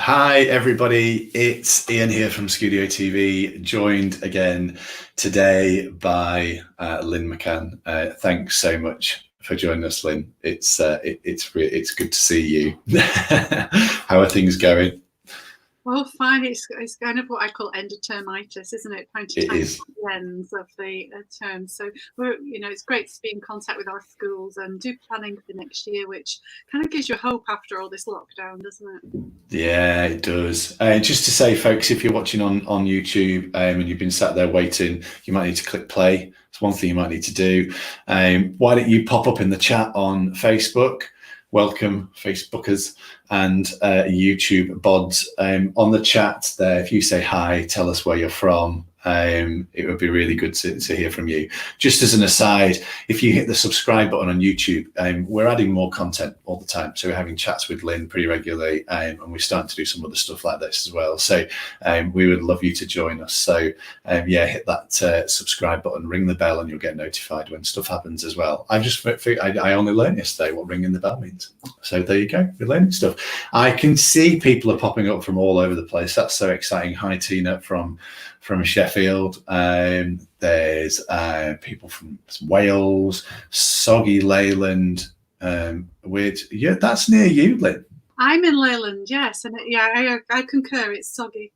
Hi, everybody. It's Ian here from Studio TV, joined again today by Lynn McCann. Thanks so much for joining us, Lynn. It's good to see you. How are things going? Well, fine. It's kind of what I call endotermitis, isn't it? Trying to It time is. the ends of the term. So it's great to be in contact with our schools and do planning for next year, which kind of gives you hope after all this lockdown, doesn't it? Yeah, it does. Just to say, folks, if you're watching on YouTube and you've been sat there waiting, you might need to click play. It's one thing you might need to do. Why don't you pop up in the chat on Facebook? Welcome, Facebookers and YouTube bods. On the chat there, if you say hi, tell us where you're from. It would be really good to hear from you. Just as an aside, if you hit the subscribe button on YouTube, we're adding more content all the time. So we're having chats with Lynn pretty regularly, and we're starting to do some other stuff like this as well. So we would love you to join us. So yeah, hit that subscribe button, ring the bell, and you'll get notified when stuff happens as well. I only learned yesterday what ringing the bell means. So there you go, we're learning stuff. I can see people are popping up from all over the place. That's so exciting. Hi, Tina from Sheffield. There's people from Wales, Soggy Leyland. Yeah, that's near you, Lynn. I'm in Leyland, yes, and I concur. It's soggy.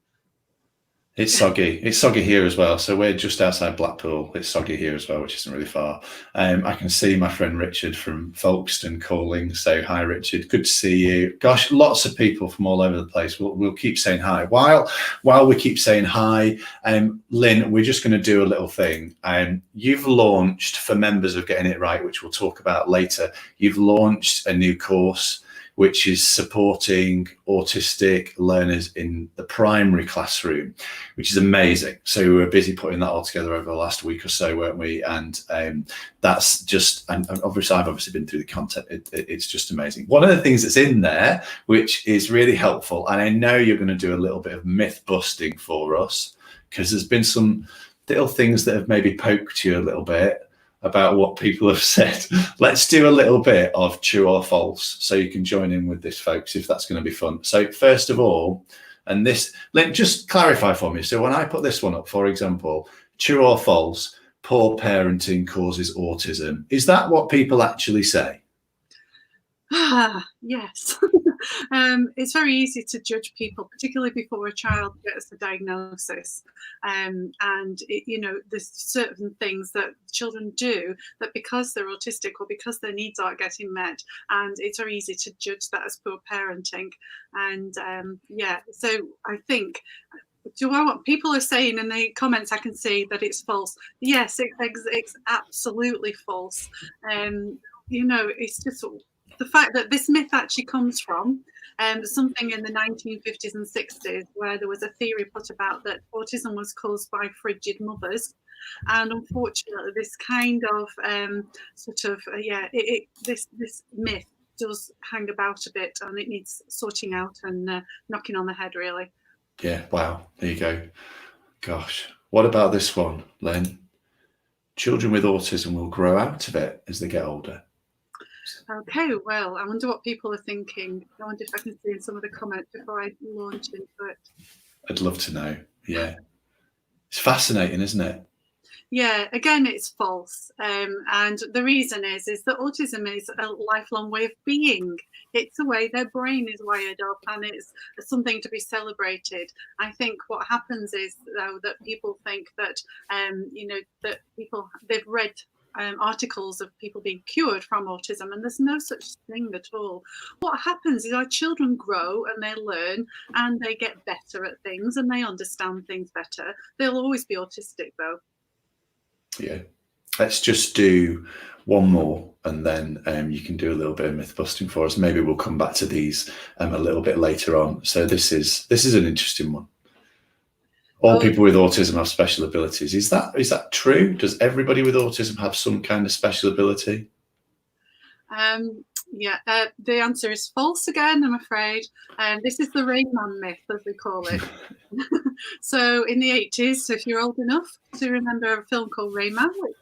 It's soggy. It's soggy here as well. So we're just outside Blackpool. It's soggy here as well, which isn't really far. I can see my friend Richard from Folkestone calling. So hi, Richard. Good to see you. Gosh, lots of people from all over the place. We'll keep saying hi. While we keep saying hi, Lynn, we're just going to do a little thing. You've launched, for members of Getting It Right, which we'll talk about later, you've launched a new course which is supporting autistic learners in the primary classroom, which is amazing. So we were busy putting that all together over the last week or so, weren't we? And that's just, and obviously I've been through the content. It's just amazing. One of the things that's in there, which is really helpful, and I know you're going to do a little bit of myth busting for us, because there's been some little things that have maybe poked you a little bit about what people have said. Let's do a little bit of true or false, so you can join in with this, folks, if that's going to be fun. So first of all, and this, let just clarify for me. So when I put this one up, for example, true or false, poor parenting causes autism. Is that what people actually say? Yes. It's very easy to judge people, particularly before a child gets a diagnosis. There's certain things that children do that because they're autistic or because their needs aren't getting met, and it's very easy to judge that as poor parenting. And so I think, what people are saying in the comments, I can see that it's false. Yes, it's absolutely false. It's just the fact that this myth actually comes from something in the 1950s and 60s, where there was a theory put about that autism was caused by frigid mothers. And unfortunately, this kind of this myth does hang about a bit, and it needs sorting out and knocking on the head, really. Yeah, wow, there you go. Gosh, what about this one, Lynn? Children with autism will grow out of it as they get older. Okay, well, I wonder what people are thinking. I wonder if I can see in some of the comments before I launch into it. I'd love to know. Yeah, it's fascinating, isn't it? Yeah, again, it's false. And the reason is that autism is a lifelong way of being. It's the way their brain is wired up, and it's something to be celebrated. I think what happens is, though, that people think that, that they've read articles of people being cured from autism, and there's no such thing at all. What happens is our children grow and they learn and they get better at things and they understand things better. They'll always be autistic, though. Yeah, let's just do one more, and then you can do a little bit of myth busting for us. Maybe we'll come back to these a little bit later on. So this is an interesting one. All people with autism have special abilities. Is that true? Does everybody with autism have some kind of special ability? The answer is false again, I'm afraid. This is the Rain Man myth, as we call it. So in the 80s, if you're old enough to remember a film called Rain Man, which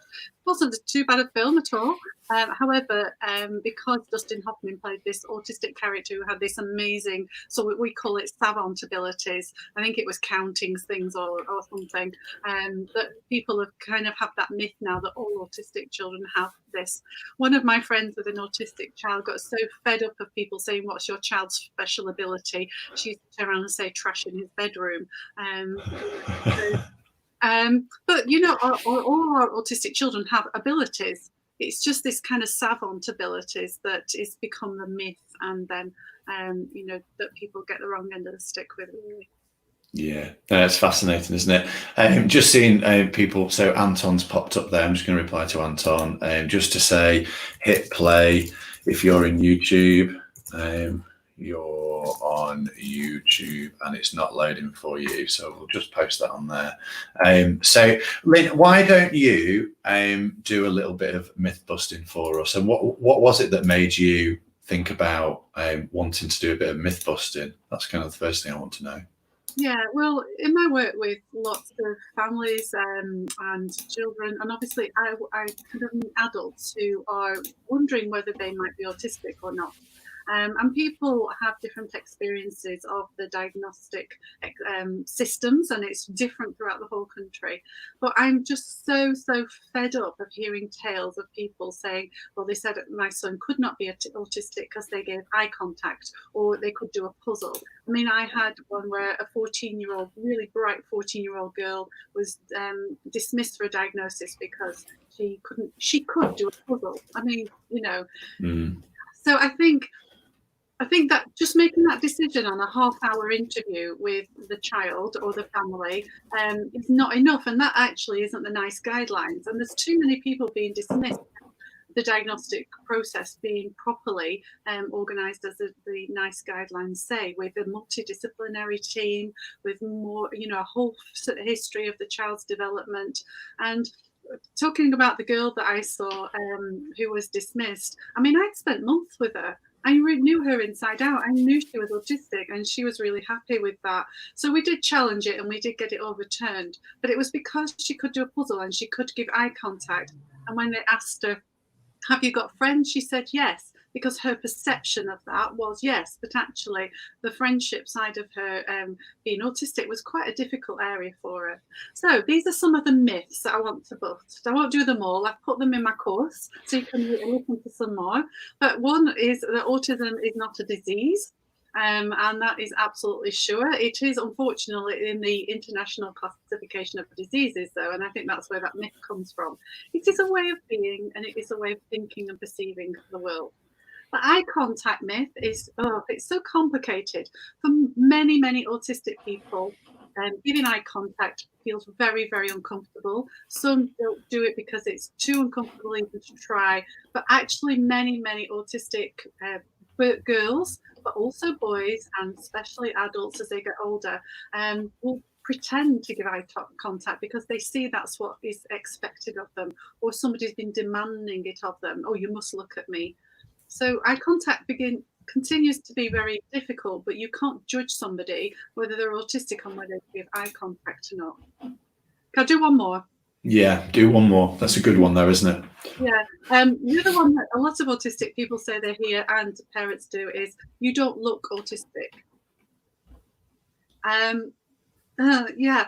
wasn't too bad a film at all. However, because Dustin Hoffman played this autistic character who had this amazing, so we call it savant abilities. I think it was counting things or something. That people have kind of have that myth now that all autistic children have this. One of my friends with an autistic child got so fed up of people saying, "What's your child's special ability?" She used to turn around and say, "Trash in his bedroom." But you know, all our autistic children have abilities. It's just this kind of savant abilities that is become the myth, and then you know, that people get the wrong end of the stick with, really. Yeah, it's fascinating, isn't it? Just seeing people. So Anton's popped up there. I'm just going to reply to Anton just to say, hit play if you're in YouTube. You're on YouTube and it's not loading for you, so we'll just post that on there. So Lynn, why don't you do a little bit of myth busting for us, and what was it that made you think about wanting to do a bit of myth busting? That's kind of the first thing I want to know. Yeah, well, in my work with lots of families and children, and obviously I kind of meet adults who are wondering whether they might be autistic or not. And people have different experiences of the diagnostic systems, and it's different throughout the whole country. But I'm just so fed up of hearing tales of people saying, well, they said my son could not be autistic because they gave eye contact, or they could do a puzzle. I mean, I had one where a 14-year-old, really bright 14-year-old girl was dismissed for a diagnosis because she could do a puzzle. I mean, you know. So I think that just making that decision on a half-hour interview with the child or the family is not enough, and that actually isn't the NICE guidelines. And there's too many people being dismissed. The diagnostic process being properly organised as the NICE guidelines say, with a multidisciplinary team, with more, you know, a whole history of the child's development. And talking about the girl that I saw who was dismissed, I mean, I'd spent months with her. I knew her inside out. I knew she was autistic, and she was really happy with that. So we did challenge it and we did get it overturned. But it was because she could do a puzzle and she could give eye contact. And when they asked her, have you got friends? She said yes, because her perception of that was yes, but actually the friendship side of her being autistic was quite a difficult area for her. So these are some of the myths that I want to bust. I won't do them all. I've put them in my course so you can listen to some more. But one is that autism is not a disease. And that is absolutely sure. It is, unfortunately, in the international classification of diseases, though, and I think that's where that myth comes from. It is a way of being, and it is a way of thinking and perceiving the world. The eye contact myth is, it's so complicated. For many autistic people, giving eye contact feels very uncomfortable. Some don't do it because it's too uncomfortable even to try. But actually, many autistic girls, but also boys, and especially adults as they get older, will pretend to give eye contact because they see that's what is expected of them, or somebody's been demanding it of them. Oh, you must look at me. So eye contact continues to be very difficult, but you can't judge somebody whether they're autistic on whether they give eye contact or not. Can I do one more? Yeah, do one more. That's a good one though, isn't it? Yeah. The other one that a lot of autistic people say they hear, and parents do, is you don't look autistic. Yeah.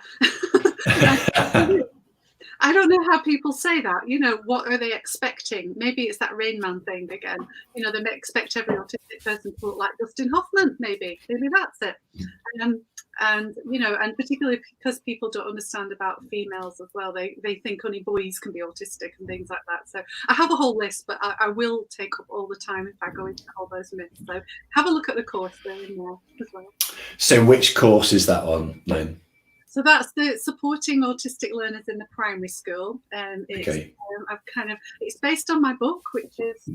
I don't know how people say that. You know, what are they expecting? Maybe it's that Rain Man thing again. You know, they may expect every autistic person to look like Dustin Hoffman. Maybe that's it. And you know, and particularly because people don't understand about females as well, they think only boys can be autistic and things like that. So I have a whole list, but I will take up all the time if I go into all those myths. So have a look at the course there in there as well. So which course is that on, Lynn? So that's the supporting autistic learners in the primary school. It's it's based on my book, which is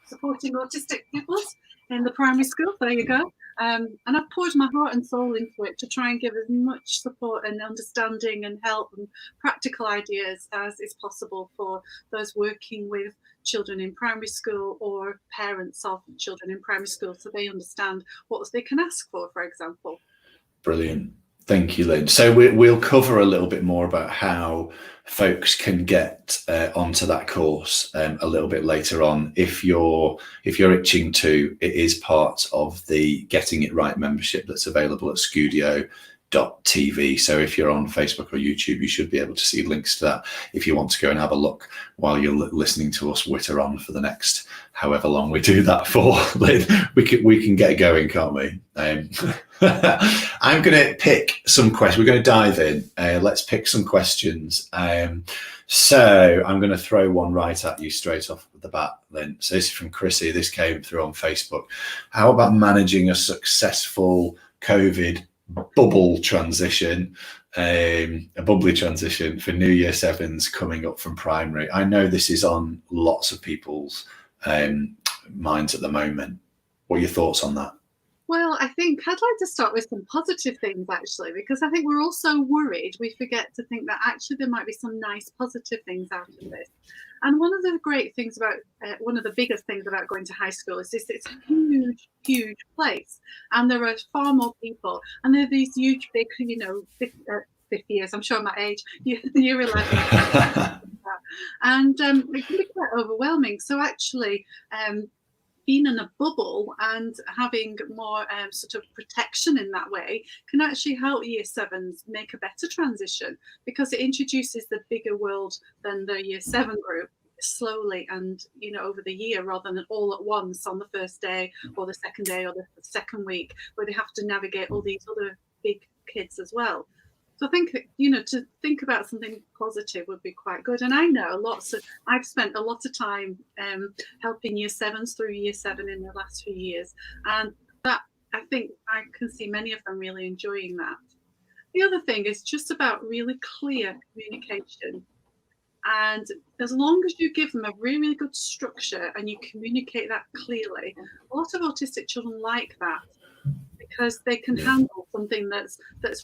supporting autistic pupils in the primary school. There you go. And I've poured my heart and soul into it to try and give as much support and understanding and help and practical ideas as is possible for those working with children in primary school or parents of children in primary school, so they understand what they can ask for example. Brilliant. Thank you, Lynn. So we'll cover a little bit more about how folks can get onto that course a little bit later on. If you're itching to, it is part of the Getting It Right membership that's available at Scudio.tv. So if you're on Facebook or YouTube, you should be able to see links to that if you want to go and have a look while you're listening to us witter on for the next however long we do that for. Lynn, we can get going, can't we? I'm going to pick some questions. We're going to dive in. Let's pick some questions. So I'm going to throw one right at you straight off the bat, Lynn. So this is from Chrissy. This came through on Facebook. How about managing a successful COVID bubble transition, a bubbly transition for New Year 7s coming up from primary? I know this is on lots of people's minds at the moment. What are your thoughts on that? Well, I think I'd like to start with some positive things, actually, because I think we're all so worried we forget to think that actually there might be some nice positive things out of this. And one of the great things about, one of the biggest things about going to high school is this: it's a huge, huge place. And there are far more people. And there are these huge, big, 50 years, I'm sure my age, you're 11. And it can be quite overwhelming. So actually, being in a bubble and having more sort of protection in that way can actually help Year 7s make a better transition, because it introduces the bigger world than the Year 7 group slowly and over the year, rather than all at once on the first day or the second day or the second week, where they have to navigate all these other big kids as well. So I think, to think about something positive would be quite good. And I know I've spent a lot of time helping Year 7s through Year 7 in the last few years. And that, I think I can see many of them really enjoying that. The other thing is just about really clear communication. And as long as you give them a really, really good structure and you communicate that clearly, a lot of autistic children like that, because they can handle something that's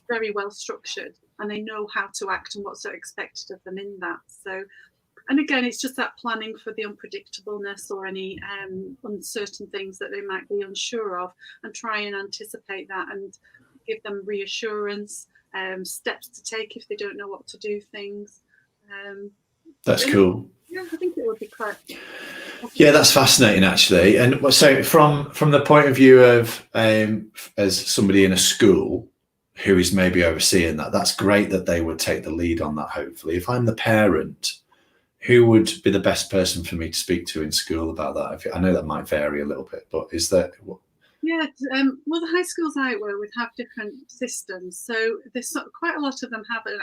very well structured, and they know how to act and what's expected of them in that. So, and again, it's just that planning for the unpredictableness or any uncertain things that they might be unsure of, and try and anticipate that and give them reassurance, steps to take if they don't know what to do things. That's cool. Yeah, I think it would be quite. Yeah, that's fascinating, actually. And so from the point of view of as somebody in a school who is maybe overseeing that, that's great that they would take the lead on that, hopefully. If I'm the parent, who would be the best person for me to speak to in school about that? I know that might vary a little bit, but is there... Yeah, well, the high schools I work with have different systems. So there's quite a lot of them have an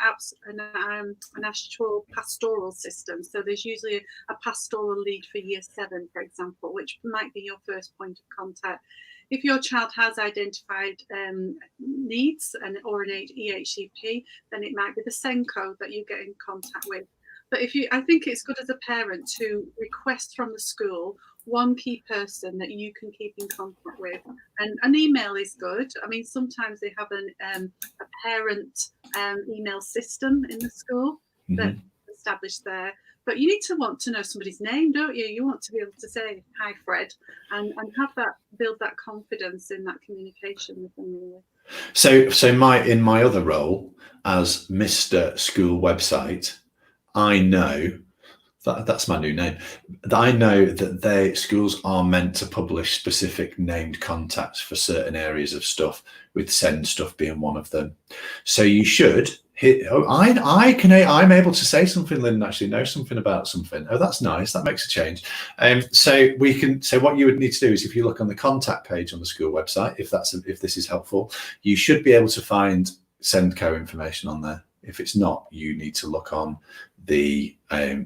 actual pastoral system. So there's usually a pastoral lead for Year 7, for example, which might be your first point of contact. If your child has identified needs or an EHCP, then it might be the SEND code that you get in contact with. But I think it's good as a parent to request from the school one key person that you can keep in contact with, and an email is good. I mean, sometimes they have a parent email system in the school that's established there, but you need to want to know somebody's name, don't you? You want to be able to say, "Hi, Fred," and have that, build that confidence in that communication with them, really. So in my other role as Mr. School Website, I know that's my new name. I know that schools are meant to publish specific named contacts for certain areas of stuff, with SEND stuff being one of them. So you should hit. Oh, I'm able to say something. Lynn actually knows something about something. Oh, that's nice. That makes a change. So what you would need to do is, if you look on the contact page on the school website, if this is helpful, you should be able to find SEND co information on there. If it's not, you need to look on the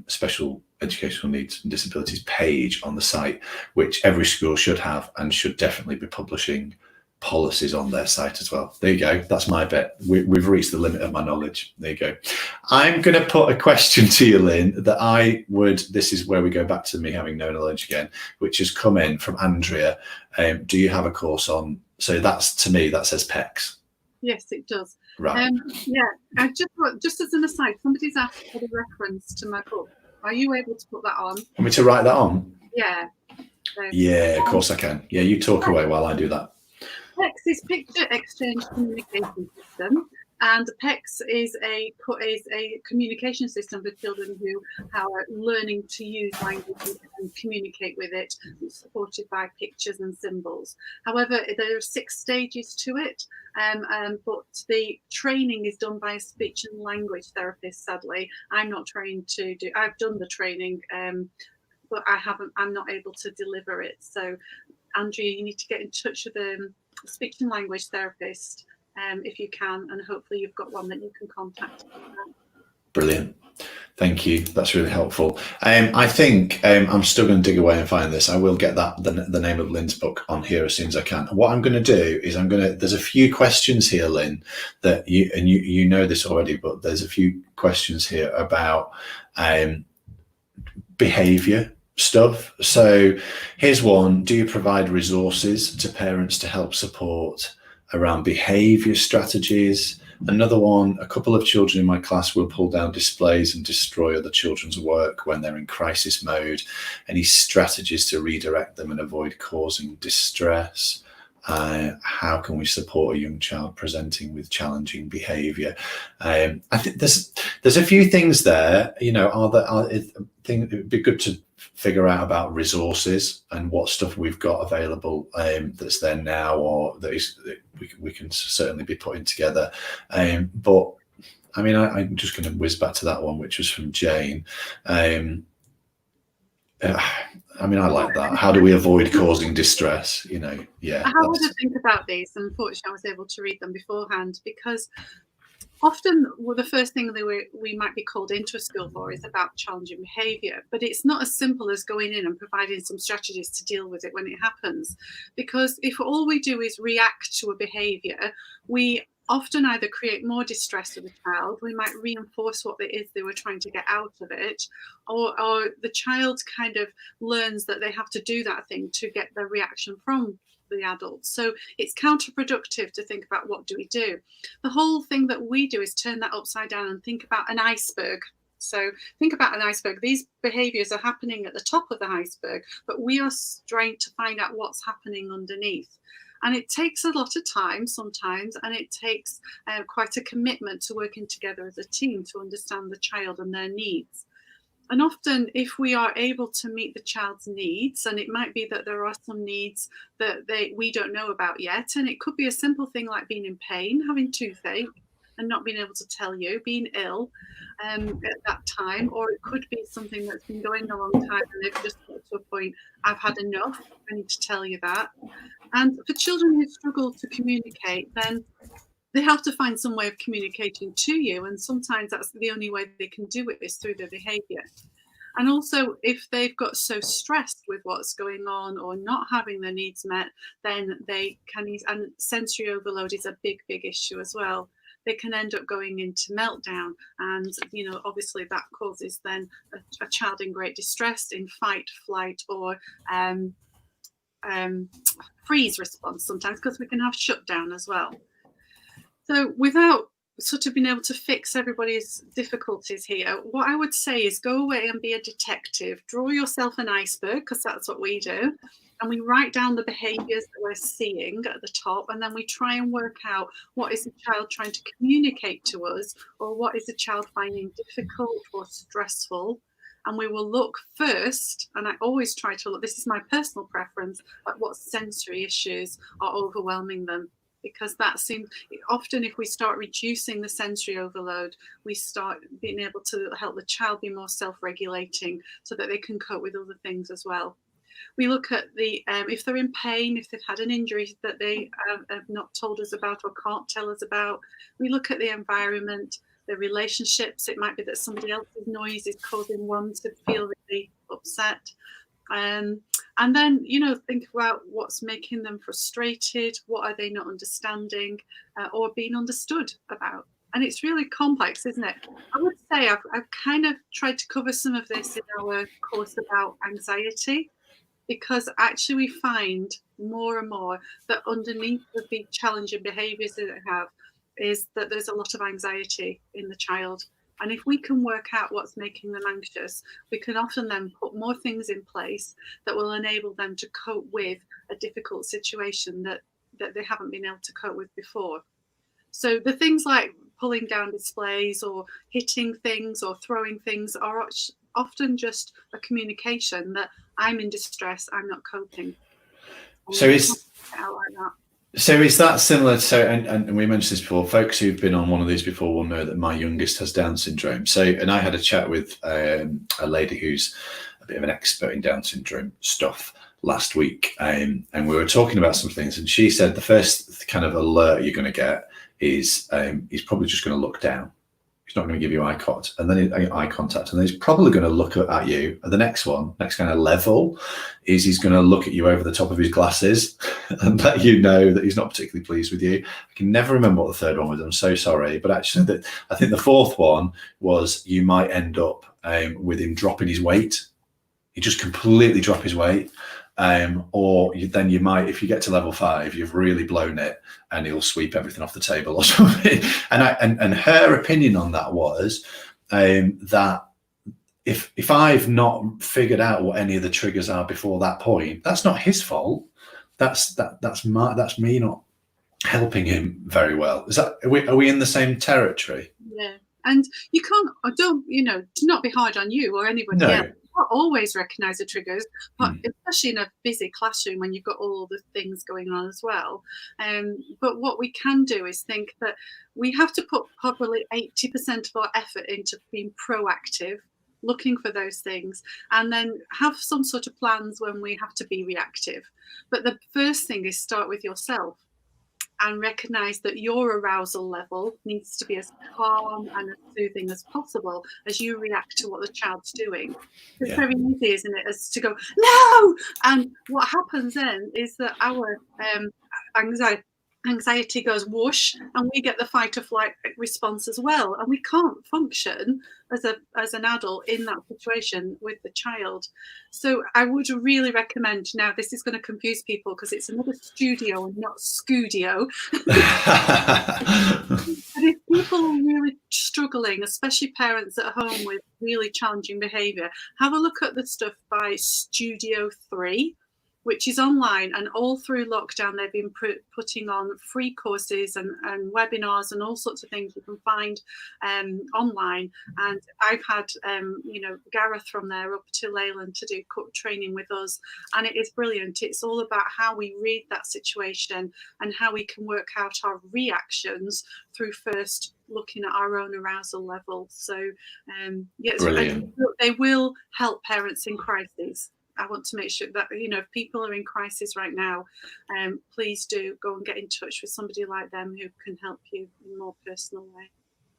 special educational needs and disabilities page on the site, which every school should have, and should definitely be publishing policies on their site as well. There you go. That's my bet. We've reached the limit of my knowledge. There you go. I'm going to put a question to you, Lynn, that this is where we go back to me having no knowledge again, which has come in from Andrea. Do you have a course on? So that's, to me, that says PECS. Yes, it does. Right. Yeah, I just as an aside, somebody's asked for the reference to my book. Are you able to put that on? Want me to write that on? Yeah. Yeah, of course I can. Yeah, you talk away while I do that. PECS is Picture Exchange Communication System. And the PECS is a communication system for children who are learning to use language and communicate with it, supported by pictures and symbols. However, there are 6 stages to it, but the training is done by a speech and language therapist. Sadly, I'm not trained to do. I've done the training, but I'm not able to deliver it. So, Andrea, you need to get in touch with a speech and language therapist if you can, and hopefully you've got one that you can contact. Brilliant. Thank you. That's really helpful. I think I'm still going to dig away and find this. I will get the name of Lynn's book on here as soon as I can. What I'm going to do is there's a few questions here, Lynn, that you know this already, but there's a few questions here about behavior stuff. So here's one. Do you provide resources to parents to help support around behavior strategies? Another one, a couple of children in my class will pull down displays and destroy other children's work when they're in crisis mode. Any strategies to redirect them and avoid causing distress? How can we support a young child presenting with challenging behavior? I think there's a few things there. I think it would be good to figure out about resources and what stuff we've got available that's there now, or that we can certainly be putting together. But I mean, I'm just going to whiz back to that one, which was from Jane. I mean, I like that. How do we avoid causing distress? Yeah. How would I think about these? Unfortunately, I was able to read them beforehand, because often the first thing that we might be called into a school for is about challenging behaviour, but it's not as simple as going in and providing some strategies to deal with it when it happens. Because if all we do is react to a behaviour, we often either create more distress with the child, we might reinforce what it is they were trying to get out of it, or the child kind of learns that they have to do that thing to get the reaction from the adults. So it's counterproductive to think about what do we do. The whole thing that we do is turn that upside down and think about an iceberg. So think about an iceberg. These behaviours are happening at the top of the iceberg, but we are trying to find out what's happening underneath. And it takes a lot of time sometimes, and it takes quite a commitment to working together as a team to understand the child and their needs. And often, if we are able to meet the child's needs, and it might be that there are some needs that we don't know about yet, and it could be a simple thing like being in pain, having toothache, and not being able to tell you, being ill at that time, or it could be something that's been going a long time and they've just got to a point, I've had enough, I need to tell you that. And for children who struggle to communicate, then they have to find some way of communicating to you, and sometimes that's the only way they can do it is through their behaviour. And also, if they've got so stressed with what's going on or not having their needs met, then they can use, and sensory overload is a big issue as well. They can end up going into meltdown, and obviously that causes then a child in great distress, in fight, flight, or freeze response sometimes, because we can have shutdown as well. So without sort of being able to fix everybody's difficulties here, what I would say is go away and be a detective. Draw yourself an iceberg, because that's what we do. And we write down the behaviours that we're seeing at the top, and then we try and work out what is the child trying to communicate to us, or what is the child finding difficult or stressful. And we will look first, and I always try to look, this is my personal preference, at what sensory issues are overwhelming them. Because that seems, often if we start reducing the sensory overload, we start being able to help the child be more self-regulating so that they can cope with other things as well. We look at if they're in pain, if they've had an injury that they have not told us about or can't tell us about. We look at the environment, the relationships. It might be that somebody else's noise is causing one to feel really upset. And then, think about what's making them frustrated, what are they not understanding or being understood about. And it's really complex, isn't it? I would say I've kind of tried to cover some of this in our course about anxiety, because actually we find more and more that underneath the challenging behaviours that they have is that there's a lot of anxiety in the child. And if we can work out what's making them anxious, we can often then put more things in place that will enable them to cope with a difficult situation that they haven't been able to cope with before. So the things like pulling down displays or hitting things or throwing things are often just a communication that I'm in distress, I'm not coping. So is out like that. So is that similar? So, and we mentioned this before. Folks who've been on one of these before will know that my youngest has Down syndrome. So, and I had a chat with a lady who's a bit of an expert in Down syndrome stuff last week, and we were talking about some things. And she said the first kind of alert you're going to get is he's probably just going to look down. He's not going to give you eye contact, and then eye contact, and then he's probably going to look at you. And the next kind of level, is he's going to look at you over the top of his glasses and let you know that he's not particularly pleased with you. I can never remember what the third one was. I'm so sorry, but actually, I think the fourth one was you might end up with him dropping his weight. He just completely drop his weight. Or then you might, if you get to level 5, you've really blown it, and he'll sweep everything off the table or something. And her opinion on that was that if I've not figured out what any of the triggers are before that point, that's not his fault. That's me not helping him very well. Are we in the same territory? Yeah, and you can't. To not be hard on you or anybody else. Not always recognise the triggers, but especially in a busy classroom when you've got all the things going on as well. But what we can do is think that we have to put probably 80% of our effort into being proactive, looking for those things, and then have some sort of plans when we have to be reactive. But the first thing is start with yourself and recognise that your arousal level needs to be as calm and as soothing as possible as you react to what the child's doing. It's very easy, isn't it, as to go, no! And what happens then is that our anxiety goes whoosh, and we get the fight or flight response as well, and we can't function as an adult in that situation with the child. So I would really recommend, now this is going to confuse people because it's another studio and not Scoodio. But if people are really struggling, especially parents at home with really challenging behaviour, have a look at the stuff by Studio 3, which is online, and all through lockdown they've been putting on free courses and webinars and all sorts of things you can find online. And I've had Gareth from there up to Leyland to do training with us, and it is brilliant. It's all about how we read that situation and how we can work out our reactions through first looking at our own arousal level. So brilliant. They will help parents in crises. I want to make sure that, if people are in crisis right now, please do go and get in touch with somebody like them who can help you in a more personal way.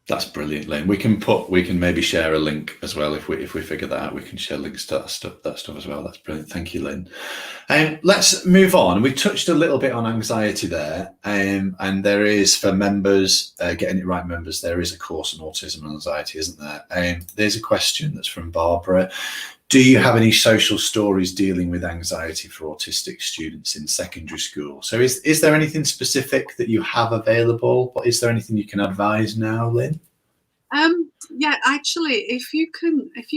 That's brilliant, Lynn. We can maybe share a link as well if we figure that out. We can share links to that stuff as well. That's brilliant. Thank you, Lynn. Let's move on. We touched a little bit on anxiety there, and there is, for members, getting it right members, there is a course on autism and anxiety, isn't there? There's a question that's from Barbara. Do you have any social stories dealing with anxiety for autistic students in secondary school? So is there anything specific that you have available? Or is there anything you can advise now, Lynn? Yeah, actually, if you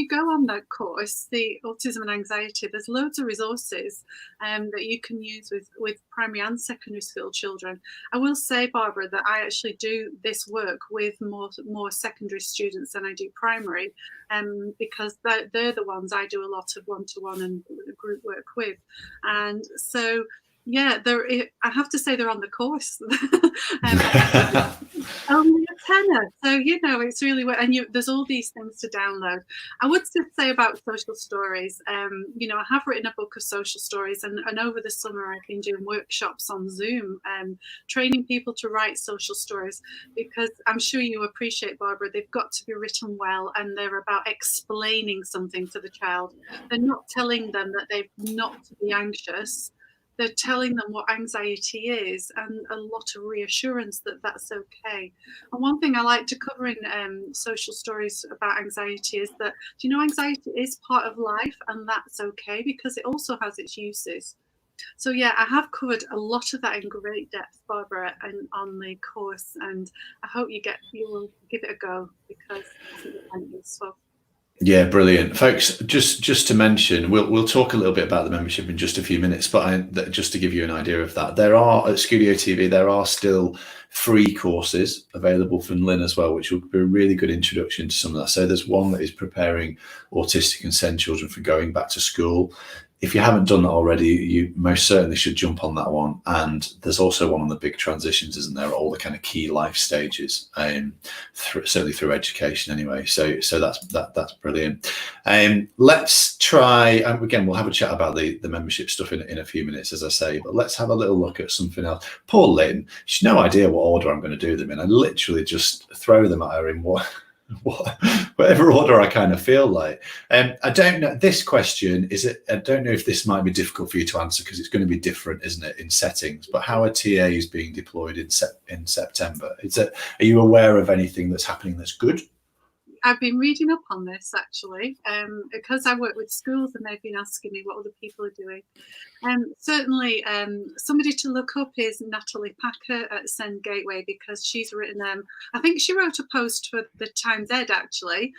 go on that course, the autism and anxiety, there's loads of resources that you can use with primary and secondary school children. I will say, Barbara, that I actually do this work with more secondary students than I do primary, because they're the ones I do a lot of one-to-one and group work with. And so, yeah, I have to say they're on the course. Only a tenner. So, it's really, and there's all these things to download. I would just say about social stories, I have written a book of social stories, and over the summer I've been doing workshops on Zoom, training people to write social stories, because I'm sure you appreciate, Barbara, they've got to be written well, and they're about explaining something to the child. They're not telling them that they've not to be anxious. They're telling them what anxiety is, and a lot of reassurance that that's okay. And one thing I like to cover in social stories about anxiety is that, anxiety is part of life, and that's okay, because it also has its uses. So yeah, I have covered a lot of that in great depth, Barbara, and on the course, and I hope you will give it a go, because I think it's useful. Yeah, brilliant, folks. Just to mention, we'll talk a little bit about the membership in just a few minutes, but just to give you an idea of that, there are at Studio TV there are still free courses available from Lynn as well, which will be a really good introduction to some of that. So there's one that is preparing autistic and SEND children for going back to school. If you haven't done that already, you most certainly should jump on that one. And there's also one on the big transitions, isn't there? All the kind of key life stages, certainly through education anyway. So that's brilliant. Let's try, again, we'll have a chat about the membership stuff in a few minutes, as I say, but let's have a little look at something else. Poor Lynn, she's no idea what order I'm going to do them in. I literally just throw them at her in whatever order I kind of feel like. I don't know, this question I don't know if this might be difficult for you to answer because it's going to be different, isn't it, in settings, but how are TAs being deployed in September? Are you aware of anything that's happening that's good? I've been reading up on this actually, because I work with schools and they've been asking me what other people are doing. Certainly, somebody to look up is Natalie Packer at Send Gateway, because she's written, I think she wrote a post for the Times Ed actually,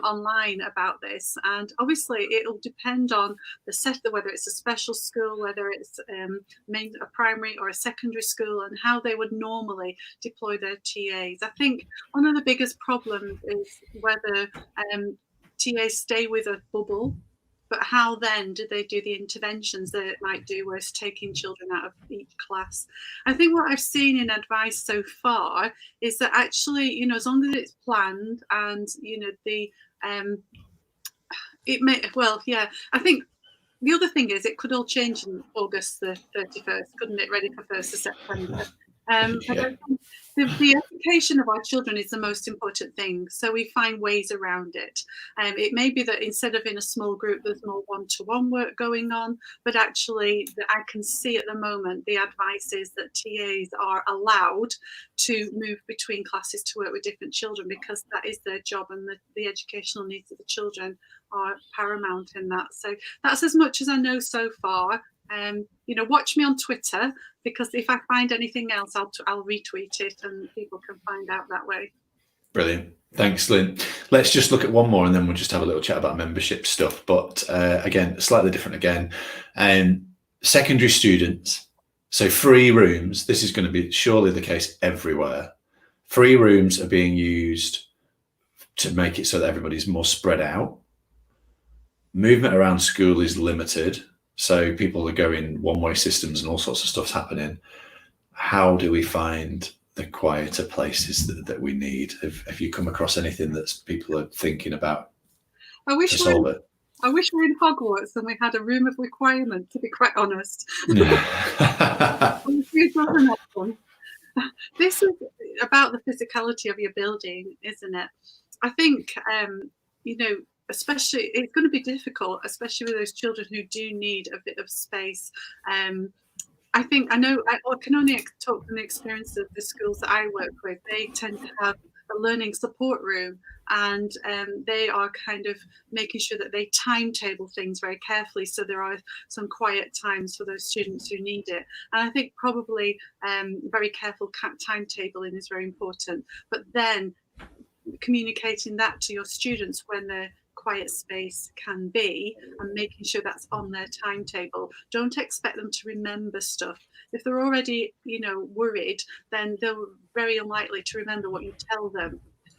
online about this. And obviously it'll depend on whether it's a special school, whether it's a primary or a secondary school, and how they would normally deploy their TAs. I think one of the biggest problems is whether TAs stay with a bubble, but how then do they do the interventions that it might do, whereas taking children out of each class? I think what I've seen in advice so far is that actually, you know, as long as it's planned and, you know, I think the other thing is it could all change in August the 31st, couldn't it, ready for 1st of September? But the education of our children is the most important thing, so we find ways around it. It may be that instead of in a small group, there's more one-to-one work going on, but actually I can see at the moment the advice is that TAs are allowed to move between classes to work with different children, because that is their job, and the educational needs of the children are paramount in that. So that's as much as I know so far. You know, watch me on Twitter, because if I find anything else, I'll retweet it and people can find out that way. Brilliant. Thanks, Lynn. Let's just look at one more and then we'll just have a little chat about membership stuff. But again, slightly different again. Secondary students, so free rooms. This is going to be surely the case everywhere. Free rooms are being used to make it so that everybody's more spread out. Movement around school is limited. So people are going one-way systems and all sorts of stuff's happening. How do we find the quieter places that we need? Have you come across anything that people are thinking about to solve it? I wish we were in Hogwarts and we had a room of requirement, to be quite honest. This is about the physicality of your building, isn't it? I think, you know, especially it's going to be difficult, especially with those children who do need a bit of space. I think I can only talk from the experience of the schools that I work with. They tend to have a learning support room, and they are kind of making sure that they timetable things very carefully, so there are some quiet times for those students who need it. And I think probably very careful timetabling is very important, but then communicating that to your students when they're quiet space can be, and making sure that's on their timetable. Don't expect them to remember stuff. If they're already, you know, worried, then they're very unlikely to remember what you tell them.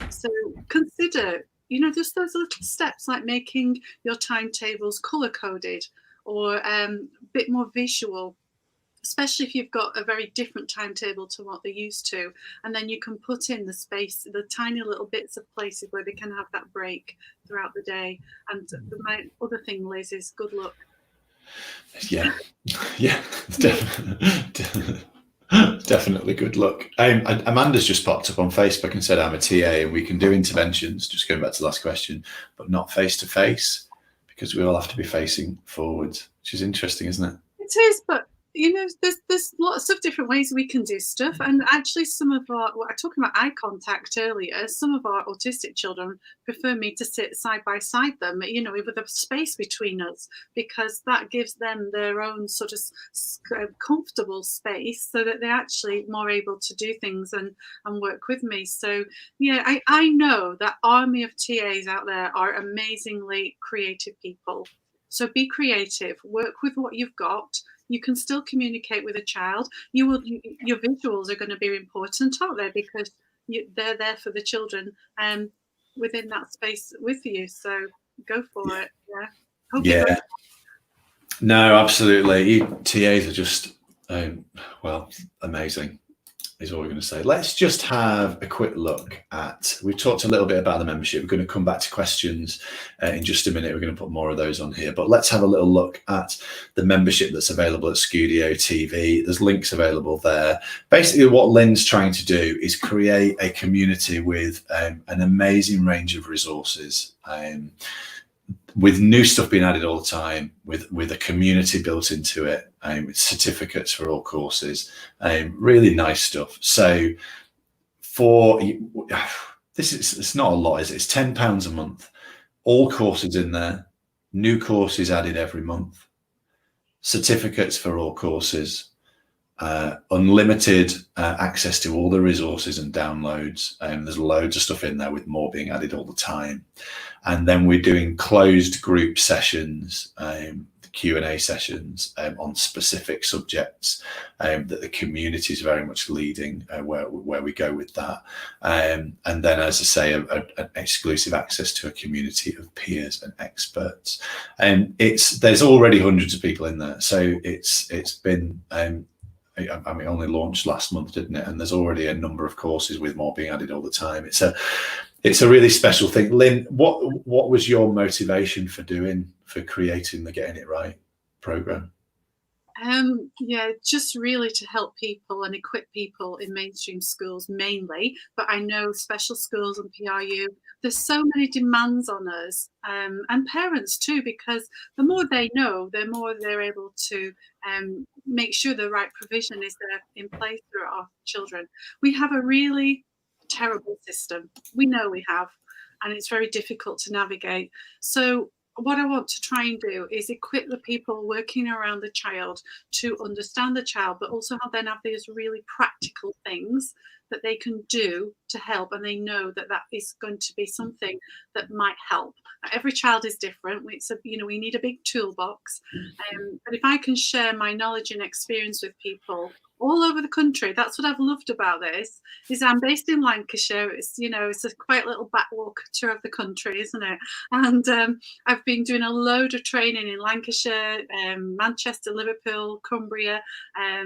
So consider, you know, just those little steps like making your timetables color coded or a bit more visual, especially if you've got a very different timetable to what they're used to. And then you can put in the space, the tiny little bits of places where they can have that break throughout the day. And my other thing, Liz, is good luck. Yeah, definitely good luck. Amanda's just popped up on Facebook and said, I'm a TA and we can do interventions, just going back to the last question, but not face-to-face, because we all have to be facing forwards, which is interesting, isn't it? It is, but there's lots of different ways we can do stuff, and actually some of our, well, I was talking about eye contact earlier, some of our autistic children prefer me to sit side by side them, with a space between us, because that gives them their own sort of comfortable space, so that they're actually more able to do things and work with me. So yeah, I know that army of TAs out there are amazingly creative people. So be creative, work with what you've got. You can still communicate with a child. Your visuals are going to be important, aren't they? Because they're there for the children within that space with you. So go for it. Yeah. Hope Yeah. you No, absolutely. TAs are just, well, amazing is all we're going to say. Let's just have a quick look at, we've talked a little bit about the membership. We're going to come back to questions in just a minute. We're going to put more of those on here, but let's have a little look at the membership that's available at Studio TV. There's links available there. Basically what Lynn's trying to do is create a community with an amazing range of resources, with new stuff being added all the time, with a community built into it, with certificates for all courses, really nice stuff. So for this, it's not a lot, is it? It's £10 a month, all courses in there, new courses added every month, certificates for all courses, unlimited access to all the resources and downloads. There's loads of stuff in there, with more being added all the time. And then we're doing closed group sessions, Q&A sessions on specific subjects that the community is very much leading, where we go with that. And then, as I say, an exclusive access to a community of peers and experts. And there's already hundreds of people in there. So it's been, I mean, it only launched last month, didn't it? And there's already a number of courses, with more being added all the time. It's a really special thing. Lynn, what was your motivation for creating the Getting It Right program? Yeah, just really to help people and equip people in mainstream schools mainly, but I know special schools and PRU, there's so many demands on us, and parents too, because the more they know, the more they're able to make sure the right provision is there in place for our children. We have a really terrible system. We know we have, and it's very difficult to navigate. So what I want to try and do is equip the people working around the child to understand the child, but also then have these really practical things that they can do to help, and they know that that is going to be something that might help. Every child is different. We need a big toolbox, but if I can share my knowledge and experience with people all over the country, that's what I've loved about this. Is I'm based in Lancashire. It's a quite little backwater of the country, isn't it? And I've been doing a load of training in Lancashire, Manchester, Liverpool, Cumbria,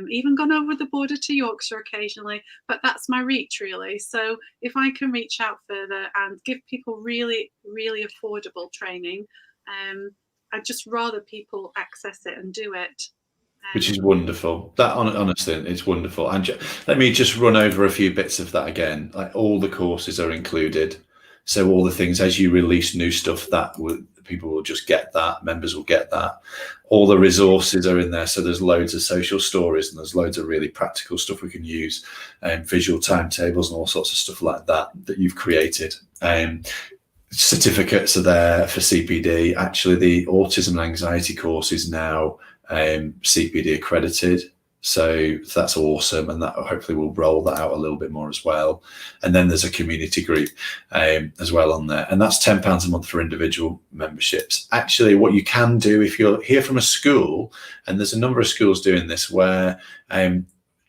even gone over the border to Yorkshire occasionally. But that's my reach, really. So if I can reach out further and give people really, really affordable training, I'd just rather people access it and do it. Which is wonderful. That, honestly, it's wonderful. And let me just run over a few bits of that again. Like, all the courses are included. So all the things, as you release new stuff, people will just get that. Members will get that. All the resources are in there. So there's loads of social stories, and there's loads of really practical stuff we can use, visual timetables and all sorts of stuff like that you've created. Certificates are there for CPD. Actually, the autism and anxiety course is now CPD accredited, so that's awesome, and that hopefully will roll that out a little bit more as well. And then there's a community group as well on there, and that's £10 a month for individual memberships. Actually, what you can do, if you're here from a school, and there's a number of schools doing this, where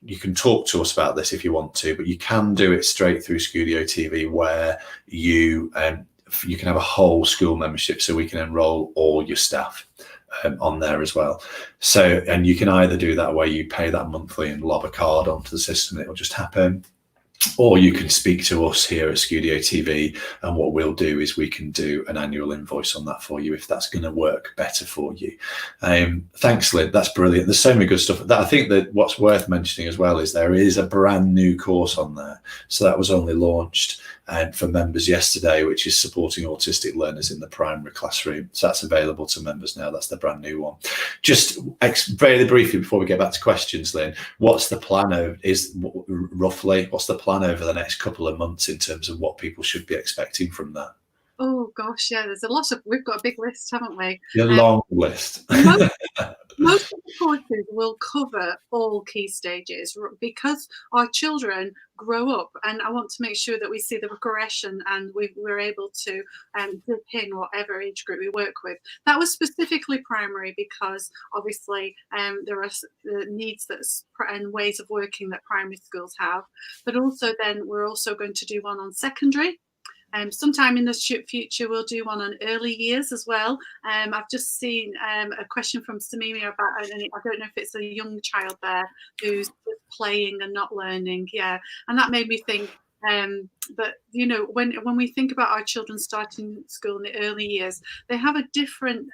you can talk to us about this if you want to, but you can do it straight through Studio TV, where you can have a whole school membership, so we can enroll all your staff on there as well. So, and you can either do that where you pay that monthly and lob a card onto the system, and it'll just happen, or you can speak to us here at Studio TV, and what we'll do is we can do an annual invoice on that for you if that's going to work better for you. Thanks, Lynn. That's brilliant. There's so many good stuff. That I think that what's worth mentioning as well is there is a brand new course on there. So that was only launched for members yesterday, which is supporting autistic learners in the primary classroom. So that's available to members now. That's the brand new one. Just very briefly before we get back to questions, Lynn, what's the plan over the next couple of months in terms of what people should be expecting from that? Oh gosh, yeah, there's a lot of, we've got a big list, haven't we? A long list. Most of the courses will cover all key stages because our children grow up, and I want to make sure that we see the progression and we're able to dip in whatever age group we work with. That was specifically primary because obviously there are the needs and ways of working that primary schools have, but also then we're also going to do one on secondary. Sometime in the future, we'll do one on early years as well. I've just seen a question from Samimi about, and I don't know if it's a young child there who's just playing and not learning. Yeah, and that made me think. But you know, when we think about our children starting school in the early years, they have a different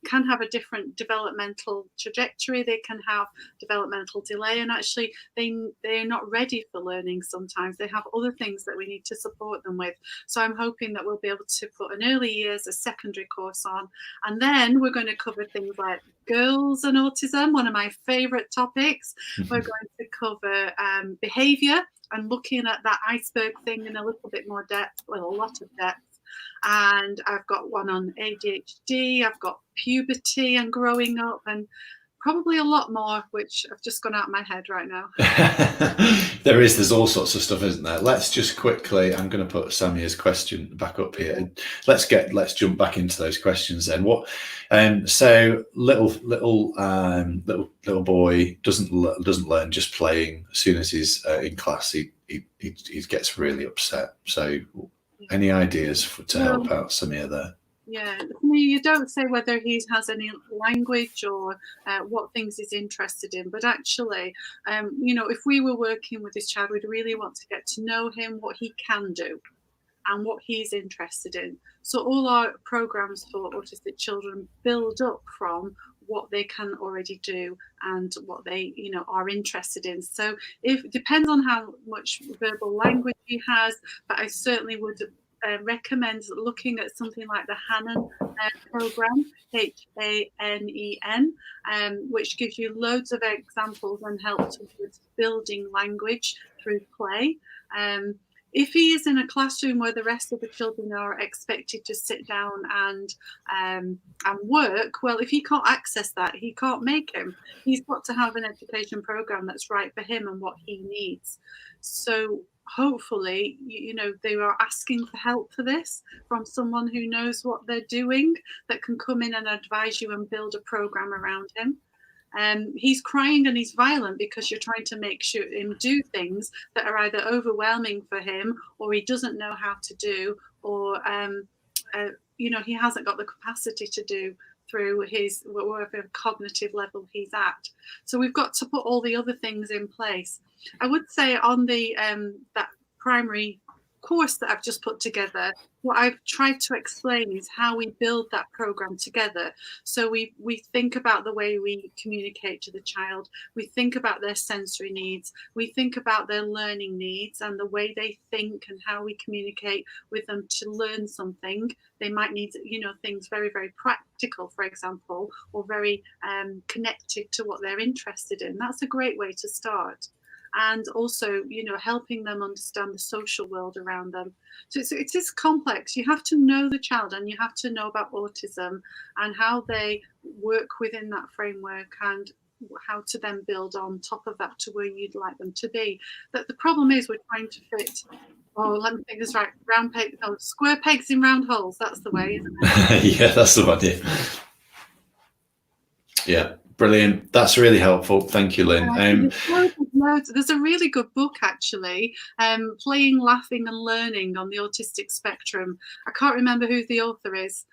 can have a different developmental trajectory. They can have developmental delay, and actually they're not ready for learning. Sometimes they have other things that we need to support them with. So I'm hoping that we'll be able to put an early years, a secondary course on, and then we're going to cover things like girls and autism, one of my favorite topics. We're going to cover behavior and looking at that iceberg thing in a little bit more depth, well, a lot of depth. And I've got one on ADHD, I've got puberty and growing up, and probably a lot more, which have just gone out of my head right now. There's all sorts of stuff, isn't there? Let's just quickly, I'm going to put Samia's question back up here. Let's jump back into those questions then. So little boy doesn't learn just playing. As soon as he's in class, he gets really upset. So any ideas to help out Samia there? Yeah, you don't say whether he has any language or what things he's interested in, but actually, you know, if we were working with this child, we'd really want to get to know him, what he can do and what he's interested in. So all our programs for autistic children build up from what they can already do and what they, you know, are interested in. So it depends on how much verbal language he has, but I certainly would recommend looking at something like the Hanen program, HANEN, which gives you loads of examples and helps with building language through play. If he is in a classroom where the rest of the children are expected to sit down and work, well, if he can't access that, he can't make him. He's got to have an education program that's right for him and what he needs. So hopefully, you know, they are asking for help for this from someone who knows what they're doing, that can come in and advise you and build a program around him. He's crying and he's violent because you're trying to make sure him do things that are either overwhelming for him, or he doesn't know how to do, or you know, he hasn't got the capacity to do through his whatever cognitive level he's at. So we've got to put all the other things in place. I would say on the that primary course that I've just put together, what I've tried to explain is how we build that program together. So we think about the way we communicate to the child, we think about their sensory needs, we think about their learning needs and the way they think and how we communicate with them to learn something. They might need, you know, things very, very practical, for example, or very connected to what they're interested in. That's a great way to start. And also, you know, helping them understand the social world around them. So it is complex. You have to know the child and you have to know about autism and how they work within that framework and how to then build on top of that to where you'd like them to be. But the problem is we're trying to fit, let me think this right, square pegs in round holes. That's the way, isn't it? Yeah, that's the one, yeah. Brilliant. That's really helpful. Thank you, Lynn. There's a really good book, actually, Playing, Laughing and Learning on the Autistic Spectrum. I can't remember who the author is,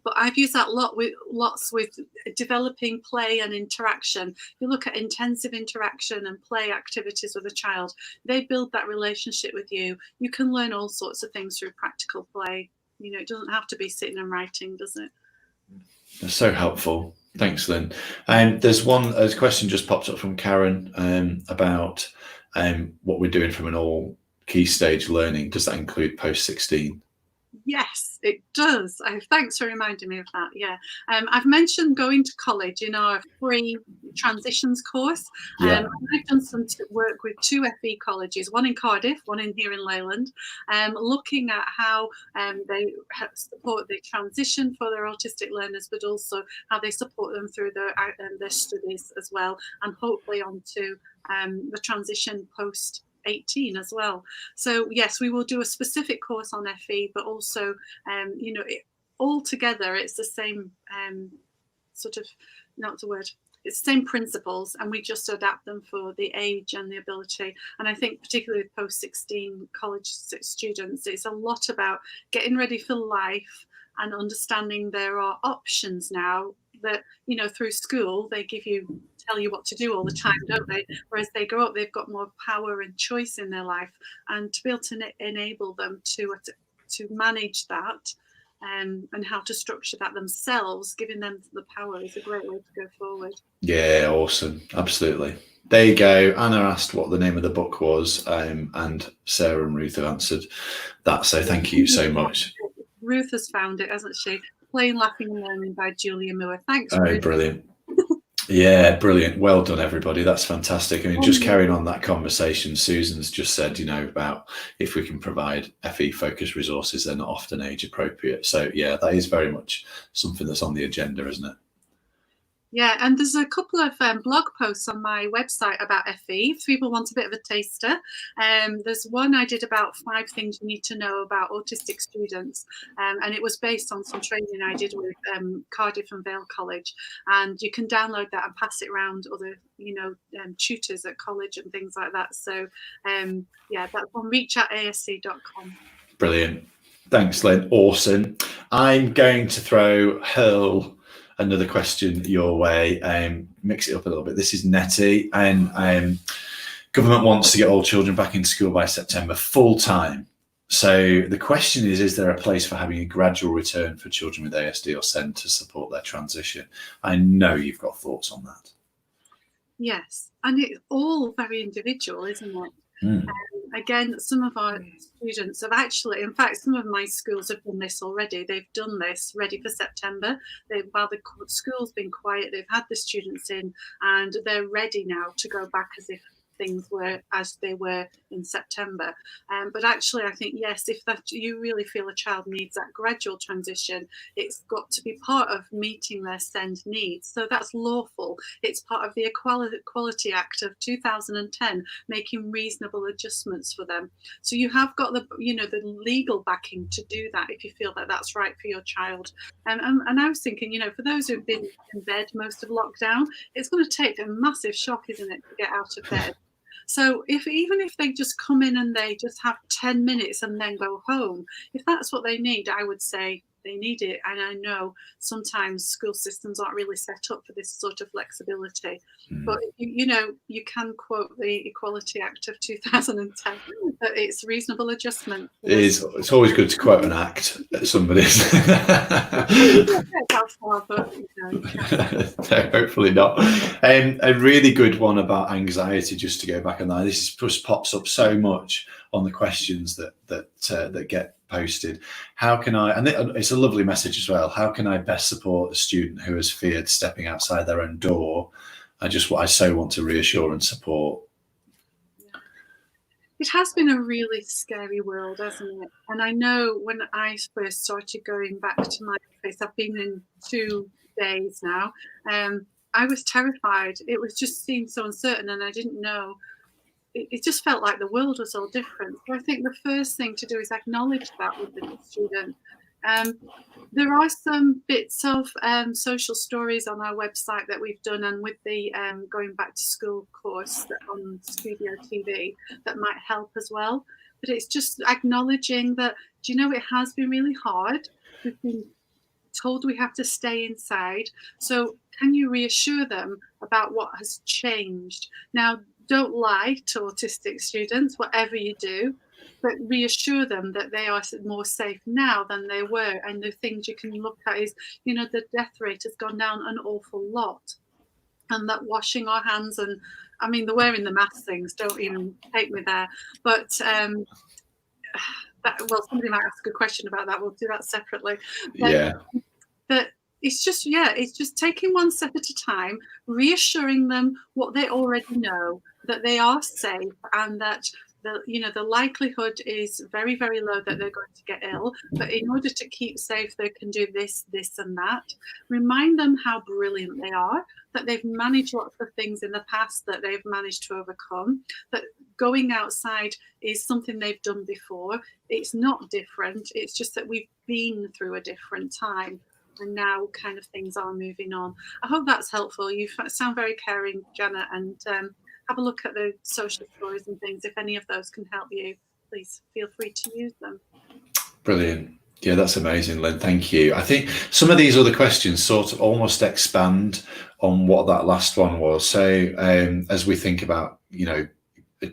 But I've used that lots with developing play and interaction. You look at intensive interaction and play activities with a child, they build that relationship with you. You can learn all sorts of things through practical play. You know, it doesn't have to be sitting and writing, does it? That's so helpful. Thanks, Lynn. There's a question just popped up from Karen about what we're doing from an all key stage learning. Does that include post 16? Yes, it does. Thanks for reminding me of that. Yeah, I've mentioned going to college in our free transitions course. Yeah. I've done some work with 2 FE colleges, one in Cardiff, one in here in Leyland, looking at how they support the transition for their autistic learners, but also how they support them through their studies as well, and hopefully onto the transition post 18 as well. So yes, we will do a specific course on FE, but also you know, all together it's the same sort of, not the word, it's the same principles, and we just adapt them for the age and the ability. And I think particularly with post 16 college students, it's a lot about getting ready for life and understanding there are options now that, you know, through school they tell you what to do all the time, don't they? Whereas they grow up, they've got more power and choice in their life, and to be able to enable them to manage that and how to structure that themselves, giving them the power, is a great way to go forward. Yeah, awesome. Absolutely. There you go. Anna asked what the name of the book was, and Sarah and Ruth have answered that. So thank you so much. Ruth has found it, hasn't she? Playing, Laughing and Learning by Julia Moore. Thanks, Oh, Ruth. brilliant. Yeah, brilliant. Well done, everybody. That's fantastic. I mean, just carrying on that conversation, Susan's just said, you know, about if we can provide FE focused resources, they're not often age appropriate. So yeah, that is very much something that's on the agenda, isn't it? Yeah, and there's a couple of blog posts on my website about FE if people want a bit of a taster. There's one I did about 5 things you need to know about autistic students, and it was based on some training I did with Cardiff and Vale College, and you can download that and pass it around other, you know, tutors at college and things like that. So yeah, that's on reach@asc.com. Brilliant. Thanks, Lynn. Awesome. I'm going to hurl another question your way, mix it up a little bit. This is Nettie, and government wants to get all children back in school by September full time. So the question is there a place for having a gradual return for children with ASD or SEND to support their transition? I know you've got thoughts on that. Yes, and it's all very individual, isn't it? Again, some of our students have actually, in fact, some of my schools have done this already. They've done this ready for September. While the school's been quiet, they've had the students in, and they're ready now to go back as if things were as they were in September. But actually, I think, yes, if that you really feel a child needs that gradual transition, it's got to be part of meeting their SEND needs. So that's lawful. It's part of the Equality Act of 2010, making reasonable adjustments for them. So you have got the, you know, the legal backing to do that if you feel that that's right for your child. And I was thinking, you know, for those who've been in bed most of lockdown, it's going to take a massive shock, isn't it, to get out of bed. So even if they just come in and they just have 10 minutes and then go home, if that's what they need, I would say they need it. And I know sometimes school systems aren't really set up for this sort of flexibility. But, you know, you can quote the Equality Act of 2010, that it's reasonable adjustment. It's always good to quote an act at somebody's. No, hopefully not. A really good one about anxiety, just to go back on that. This just pops up so much on the questions that get posted. How can I, and it's a lovely message as well, how can I best support a student who has feared stepping outside their own door? I so want to reassure and support. It has been a really scary world, hasn't it? And I know when I first started going back to my office, I've been in 2 days now, I was terrified. It was just seemed so uncertain, and I didn't know. It just felt like the world was all different. So I think the first thing to do is acknowledge that with the student. There are some bits of social stories on our website that we've done, and with the going back to school course on Studio TV that might help as well. But it's just acknowledging that, do you know, it has been really hard. We've been told we have to stay inside. So can you reassure them about what has changed? Now, don't lie to autistic students, whatever you do, but reassure them that they are more safe now than they were. And the things you can look at is, the death rate has gone down an awful lot. And that washing our hands and, I mean, the wearing the mask things, don't even take me there. But somebody might ask a question about that. We'll do that separately. But, But it's just taking one step at a time, reassuring them what they already know, that they are safe, and that the likelihood is very, very low that they're going to get ill. But in order to keep safe, they can do this, this, and that. Remind them how brilliant they are, that they've managed lots of things in the past that they've managed to overcome, that going outside is something they've done before. It's not different. It's just that we've been through a different time. And now kind of things are moving on. I hope that's helpful. You sound very caring, Janet, and have a look at the social stories and things. If any of those can help you, please feel free to use them. Brilliant. Yeah, that's amazing, Lynn. Thank you. I think some of these other questions sort of almost expand on what that last one was. So as we think about,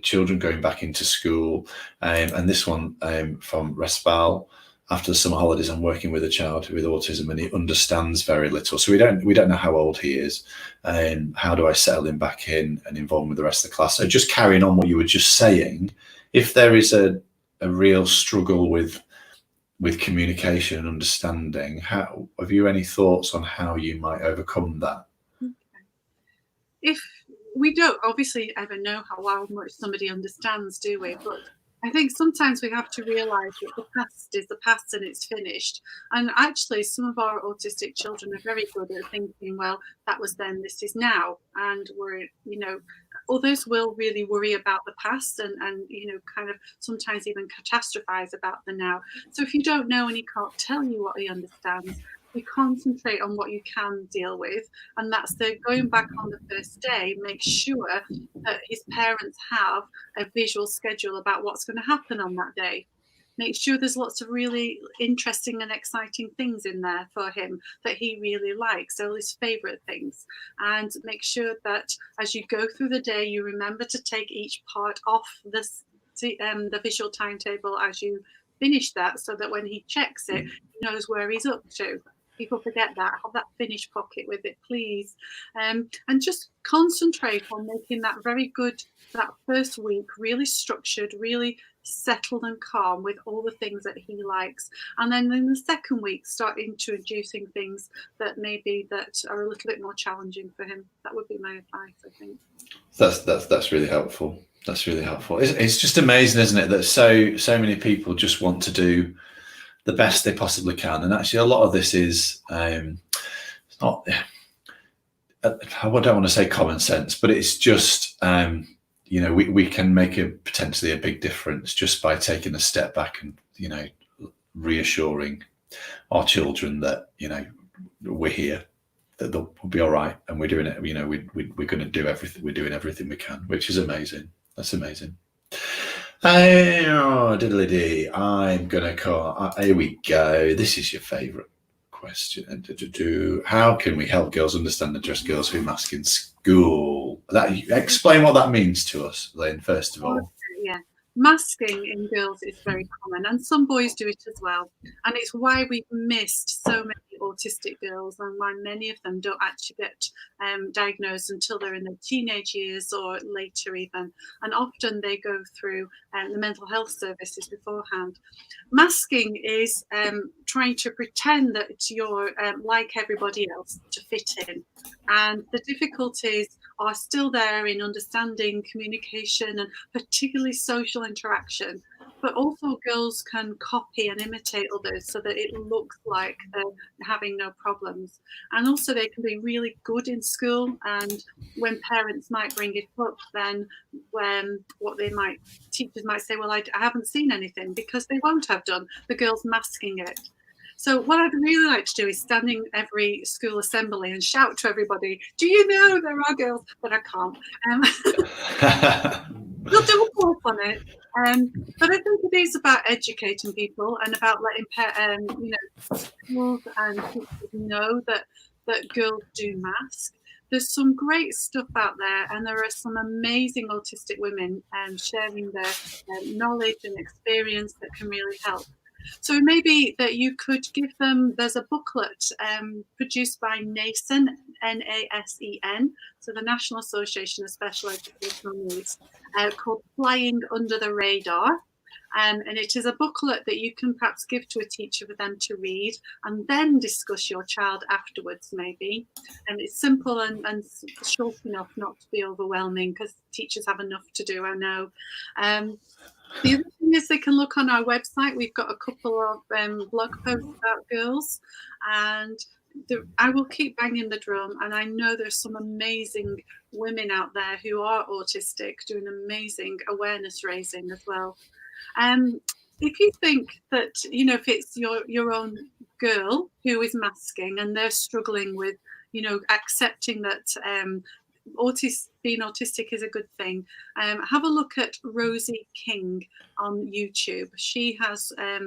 children going back into school, and this one from Respal, after the summer holidays, I'm working with a child with autism, and he understands very little. So we don't know how old he is, and how do I settle him back in and involve him with the rest of the class? So just carrying on what you were just saying, if there is a real struggle with communication and understanding, how have you any thoughts on how you might overcome that? Okay. If we don't obviously ever know how much somebody understands, do we? But I think sometimes we have to realise that the past is the past and it's finished. And actually, some of our autistic children are very good at thinking, well, that was then, this is now. And we're, others will really worry about the past and kind of sometimes even catastrophize about the now. So if you don't know and he can't tell you what he understands, we concentrate on what you can deal with, and that's going back on the first day, make sure that his parents have a visual schedule about what's going to happen on that day. Make sure there's lots of really interesting and exciting things in there for him that he really likes, all his favorite things. And make sure that as you go through the day, you remember to take each part off the visual timetable as you finish that, so that when he checks it, he knows where he's up to. People forget that. Have that finish pocket with it, please. And just concentrate on making that that first week really structured, really settled and calm with all the things that he likes. And then in the second week, start introducing things that are a little bit more challenging for him. That would be my advice, I think. That's really helpful. That's really helpful. It's just amazing, isn't it, that so many people just want to do the best they possibly can, and actually a lot of this is not, I don't want to say common sense, but it's just we can make potentially a big difference just by taking a step back and reassuring our children that we're here, that they'll be all right, and we're doing it. We're going to do everything. We're doing everything we can, which is amazing. That's amazing. Diddly-dee. I'm gonna call. Here we go. This is your favourite question. How can we help girls understand and address girls who mask in school? Explain what that means to us, Lynn. First of all. Yeah. Masking in girls is very common, and some boys do it as well. And it's why we've missed so many autistic girls, and why many of them don't actually get diagnosed until they're in their teenage years or later even. And often they go through the mental health services beforehand. Masking is trying to pretend that you're like everybody else to fit in. And the difficulties are still there in understanding communication and particularly social interaction. But also girls can copy and imitate others so that it looks like they're having no problems. And also they can be really good in school, and when parents might bring it up, then teachers might say, well, I haven't seen anything, because they won't have done. The girl's masking it. So what I'd really like to do is stand in every school assembly and shout to everybody, do you know there are girls? But I can't. We'll do a course on it. But I think it is about educating people and about letting schools and teachers know that girls do mask. There's some great stuff out there, and there are some amazing autistic women sharing their knowledge and experience that can really help. So maybe that you could give them, there's a booklet produced by NASEN, NASEN, so the National Association of Special Educational Needs, called Flying Under the Radar. And it is a booklet that you can perhaps give to a teacher for them to read and then discuss your child afterwards, maybe. And it's simple and short enough not to be overwhelming, because teachers have enough to do, I know. The other thing is they can look on our website. We've got a couple of blog posts about girls, and I will keep banging the drum, and I know there's some amazing women out there who are autistic doing amazing awareness raising as well. If you think that, if it's your own girl who is masking and they're struggling with, accepting that being autistic is a good thing, have a look at Rosie King on YouTube. She has a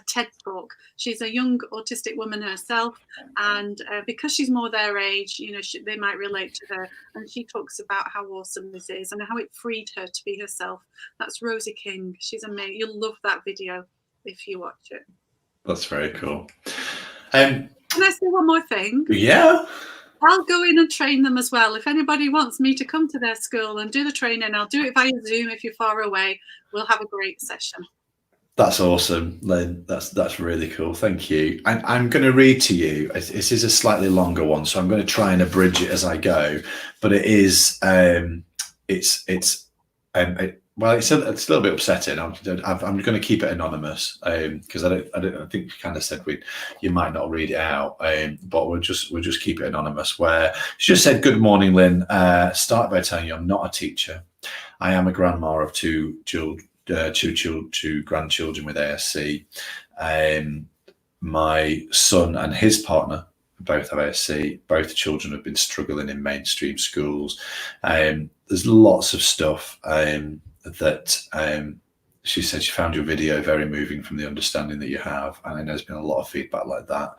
TED talk. She's a young autistic woman herself, and because she's more their age, they might relate to her, and she talks about how awesome this is and how it freed her to be herself. That's Rosie King. She's amazing. You'll love that video if you watch it. That's very cool. Can I say one more thing? Yeah. I'll go in and train them as well. If anybody wants me to come to their school and do the training, I'll do it via Zoom. If you're far away, we'll have a great session. That's awesome, Lynn. That's really cool. Thank you. I'm going to read to you. This is a slightly longer one, so I'm going to try and abridge it as I go. But it is, it's a little bit upsetting. I'm going to keep it anonymous because I think you kind of said you might not read it out, but we'll just keep it anonymous. Where she just said, "Good morning, Lynn. Start by telling you I'm not a teacher. I am a grandma of two grandchildren with ASC. My son and his partner both have ASC. Both children have been struggling in mainstream schools. There's lots of stuff that she said she found your video very moving from the understanding that you have, and I know there's been a lot of feedback like that.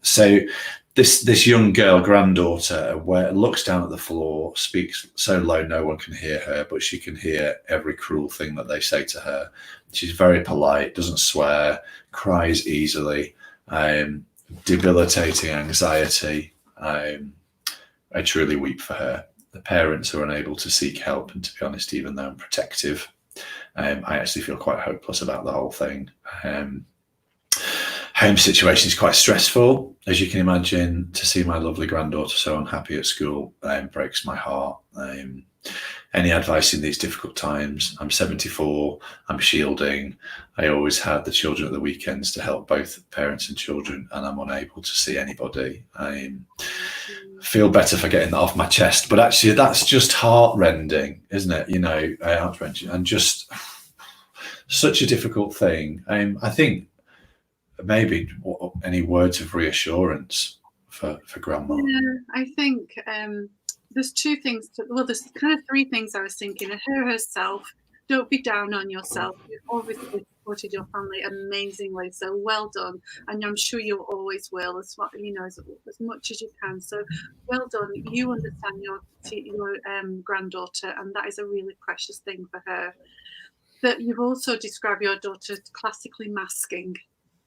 So this young girl, granddaughter, looks down at the floor, speaks so low no one can hear her, but she can hear every cruel thing that they say to her. She's very polite, doesn't swear, cries easily, debilitating anxiety. I truly weep for her. The parents are unable to seek help, and to be honest, even though I'm protective, I actually feel quite hopeless about the whole thing. Home situation is quite stressful, as you can imagine. To see my lovely granddaughter so unhappy at school breaks my heart. Any advice in these difficult times? I'm 74, I'm shielding. I always had the children at the weekends to help both parents and children, and I'm unable to see anybody. I feel better for getting that off my chest, but actually that's just heart-rending, isn't it? Heart-wrenching, and just such a difficult thing. I think maybe any words of reassurance for grandma? Yeah, I think there's two things. There's kind of three things I was thinking. Her herself, don't be down on yourself. You've obviously supported your family amazingly, so well done. And I'm sure you always will, as much as you can. So well done. You understand your granddaughter, and that is a really precious thing for her. But you've also described your daughter classically masking.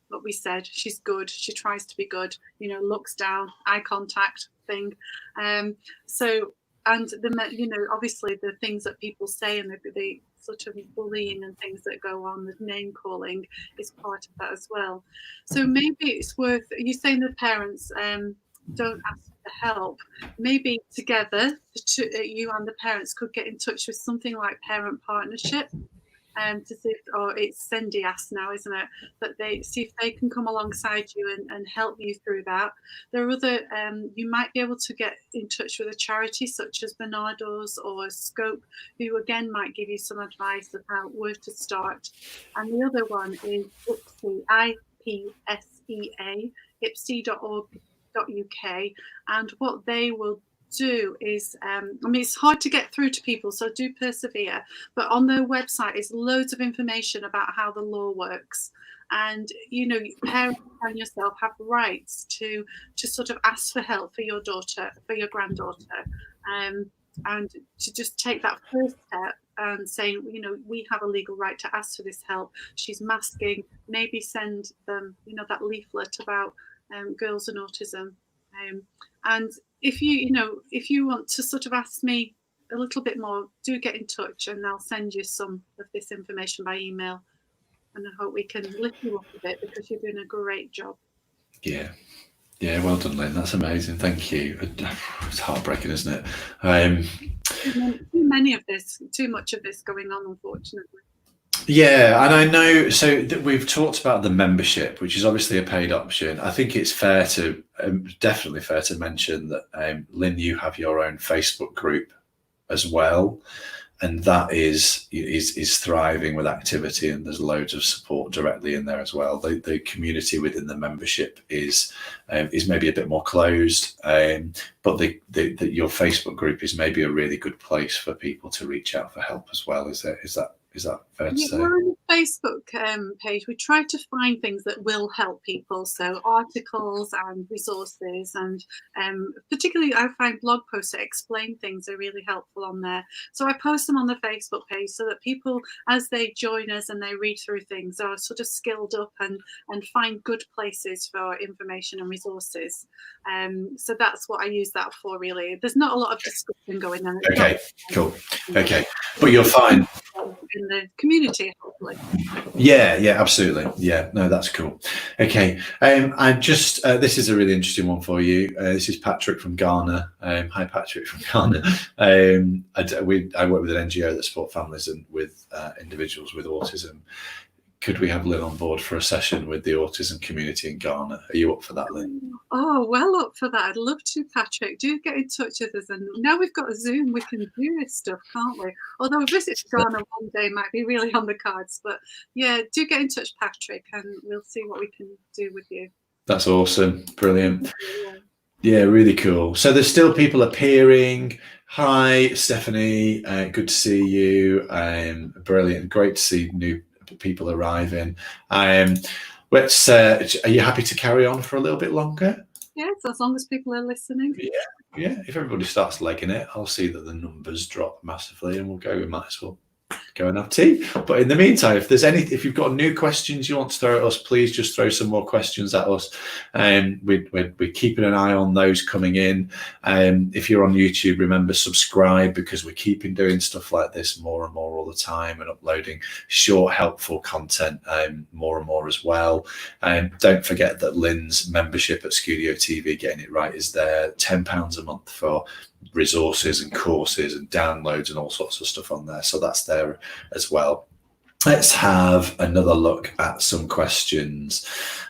What we said, she's good, she tries to be good, looks down, eye contact thing. Obviously the things that people say and the sort of bullying and things that go on with name calling is part of that as well. So maybe it's worth you saying the parents don't ask for help. Maybe together you and the parents could get in touch with something like parent partnership. To see it's Sendias now, isn't it? That they see if they can come alongside you and help you through that. There are other, you might be able to get in touch with a charity such as Bernardo's or Scope, who again might give you some advice of where to start. And the other one is IPSEA, ipsea.org.uk, and what they will do is, I mean, it's hard to get through to people, so do persevere. But on their website is loads of information about how the law works. And, you know, parents and yourself have rights to sort of ask for help for your daughter, for your granddaughter, and to just take that first step and say, you know, we have a legal right to ask for this help. She's masking, maybe send them, you know, that leaflet about girls and autism. And if you want to sort of ask me a little bit more, do get in touch and I'll send you some of this information by email. And I hope we can lift you up a bit because you're doing a great job. Yeah. Yeah, well done, Lynn. That's amazing. Thank you. It's heartbreaking, isn't it? Too much of this going on, unfortunately. Yeah, and I know, so we've talked about the membership, which is obviously a paid option. I think it's fair to, definitely fair to mention that, Lynn, you have your own Facebook group as well. And that is thriving with activity, and there's loads of support directly in there as well. The community within the membership is maybe a bit more closed, but your Facebook group is maybe a really good place for people to reach out for help as well. Is that fair to say? We're on the Facebook page. We try to find things that will help people, so articles and resources, and particularly I find blog posts that explain things are really helpful on there. So I post them on the Facebook page so that people, as they join us and they read through things, are sort of skilled up and find good places for information and resources. So that's what I use that for, really. There's not a lot of discussion going on. Okay, cool. Okay, but you're fine. In the community, hopefully. Yeah, absolutely. Yeah, no, that's cool. Okay, I just this is a really interesting one for you. This is Patrick from Ghana. Hi, Patrick from Ghana. I work with an NGO that support families and with individuals with autism. Could we have Lynn on board for a session with the autism community in Ghana? Are you up for that, Lynn? Oh, well up for that. I'd love to, Patrick. Do get in touch with us. And now we've got a Zoom, we can do this stuff, can't we? Although a visit to Ghana one day might be really on the cards. But yeah, do get in touch, Patrick, and we'll see what we can do with you. That's awesome. Brilliant. Yeah, really cool. So there's still people appearing. Hi, Stephanie. Good to see you. Brilliant. Great to see new people arriving. Are you happy to carry on for a little bit longer? Yes, as long as people are listening. Yeah. If everybody starts legging it, I'll see that the numbers drop massively, and we might as well go and have tea. But in the meantime, if you've got new questions you want to throw at us, please just throw some more questions at us. We're keeping an eye on those coming in. If you're on YouTube, remember, subscribe, because we're keeping doing stuff like this more and more all the time, and uploading short, helpful content more and more as well. Don't forget that Lynn's membership at Studio TV, Getting It Right, is there. £10 a month for resources and courses and downloads and all sorts of stuff on there, so that's there as well. Let's have another look at some questions.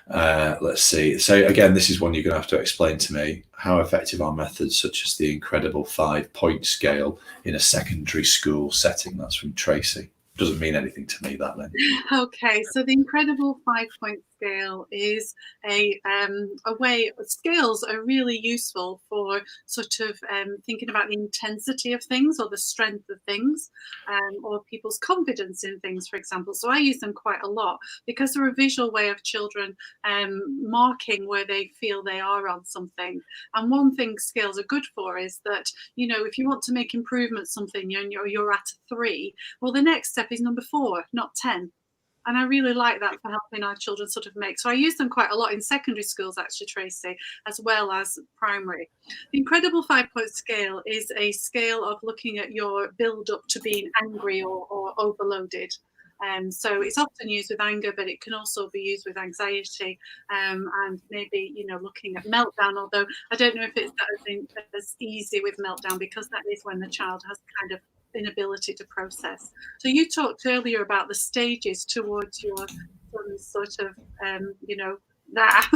Let's see. So again, this is one you're going to have to explain to me. How effective are methods such as the incredible 5-point scale in a secondary school setting? That's from Tracy. Doesn't mean anything to me, that, Lynn. Okay, so the incredible 5-point scale is a way. Scales are really useful for sort of thinking about the intensity of things or the strength of things, or people's confidence in things, for example. So I use them quite a lot because they're a visual way of children marking where they feel they are on something. And one thing scales are good for is that, you know, if you want to make improvements something and you're at a 3, well, the next step is number 4, not 10. And I really like that for helping our children sort of make. So I use them quite a lot in secondary schools, actually, Tracy, as well as primary. The incredible 5-point scale is a scale of looking at your build up to being angry or overloaded. So it's often used with anger, but it can also be used with anxiety, and maybe, you know, looking at meltdown, although I don't know if it's as easy with meltdown, because that is when the child has kind of inability to process. So you talked earlier about the stages towards your son's sort of, you know, that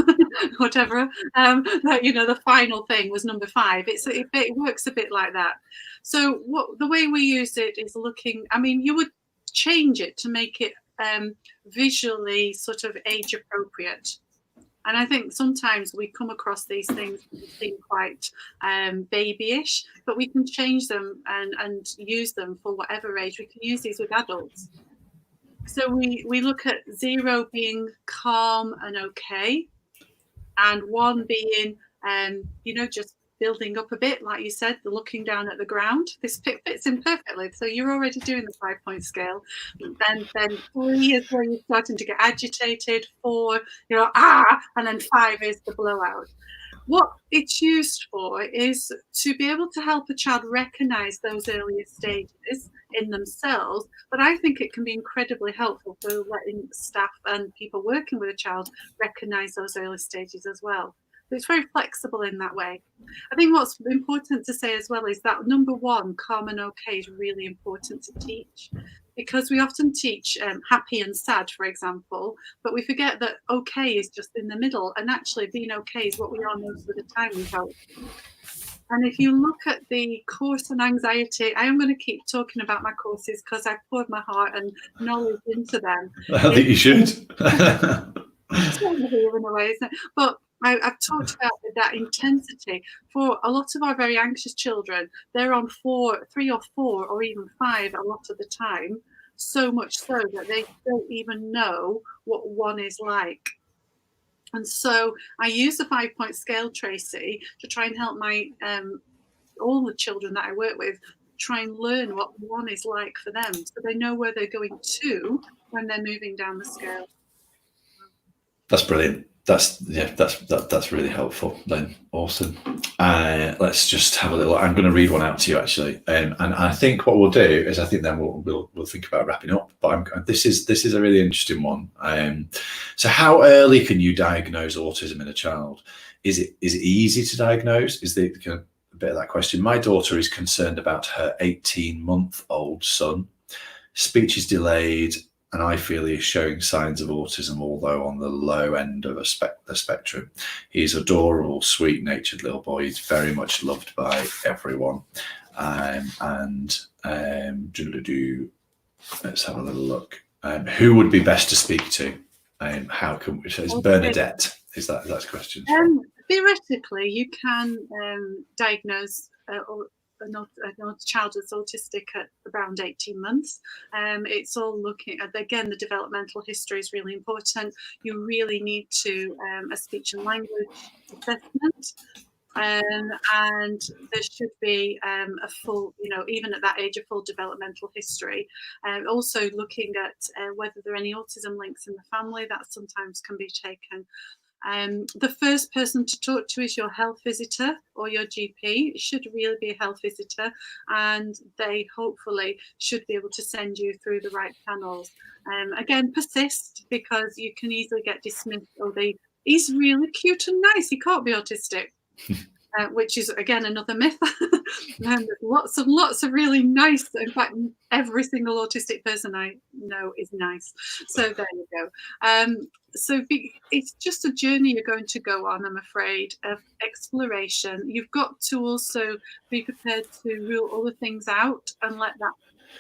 whatever, that, you know, the final thing was number 5. It works a bit like that. So the way we use it is looking, I mean, you would change it to make it visually sort of age appropriate. And I think sometimes we come across these things that seem quite babyish, but we can change them and use them for whatever age. We can use these with adults. So we look at 0 being calm and okay, and 1 being, just building up a bit, like you said, the looking down at the ground. This fits in perfectly. So you're already doing the 5-point scale. Then 3 is where you're starting to get agitated. 4, and then 5 is the blowout. What it's used for is to be able to help a child recognize those earlier stages in themselves. But I think it can be incredibly helpful for letting staff and people working with a child recognize those early stages as well. So it's very flexible in that way. I think what's important to say as well is that number 1, calm and okay, is really important to teach, because we often teach happy and sad, for example, but we forget that okay is just in the middle, and actually being okay is what we are most of the time we help. And if you look at the course on anxiety, I am going to keep talking about my courses because I've poured my heart and knowledge into them. I think you should. It's over here in a way, isn't it? But I've talked about that intensity. For a lot of our very anxious children, they're on 3 or 4 or even 5 a lot of the time, so much so that they don't even know what 1 is like. And so I use the 5-point scale, Tracy, to try and help my all the children that I work with try and learn what 1 is like for them, so they know where they're going to when they're moving down the scale. That's brilliant. That's really helpful, Lynn. Awesome. Let's just have a little. I'm going to read one out to you actually, and I think what we'll do is then we'll think about wrapping up. But this is a really interesting one. So how early can you diagnose autism in a child? Is it easy to diagnose? Is the kind of a bit of that question? My daughter is concerned about her 18-month-old son. Speech is delayed, and I feel he is showing signs of autism, although on the low end of the spectrum. He's adorable, sweet-natured little boy. He's very much loved by everyone. Let's have a little look. Who would be best to speak to? How can we? So it's Bernadette. Is that the question? Theoretically, you can diagnose a child that's autistic at around 18 months. It's all looking at, again, the developmental history is really important. You really need to a speech and language assessment, and there should be a full, even at that age, a full developmental history. Also looking at whether there are any autism links in the family, that sometimes can be taken. The first person to talk to is your health visitor or your GP. It should really be a health visitor, and they hopefully should be able to send you through the right channels. Again, persist, because you can easily get dismissed, or he's really cute and nice, he can't be autistic. Which is, again, another myth. And lots of really nice, in fact, every single autistic person I know is nice. So there you go. So it's just a journey you're going to go on, I'm afraid, of exploration. You've got to also be prepared to rule other things out and let that.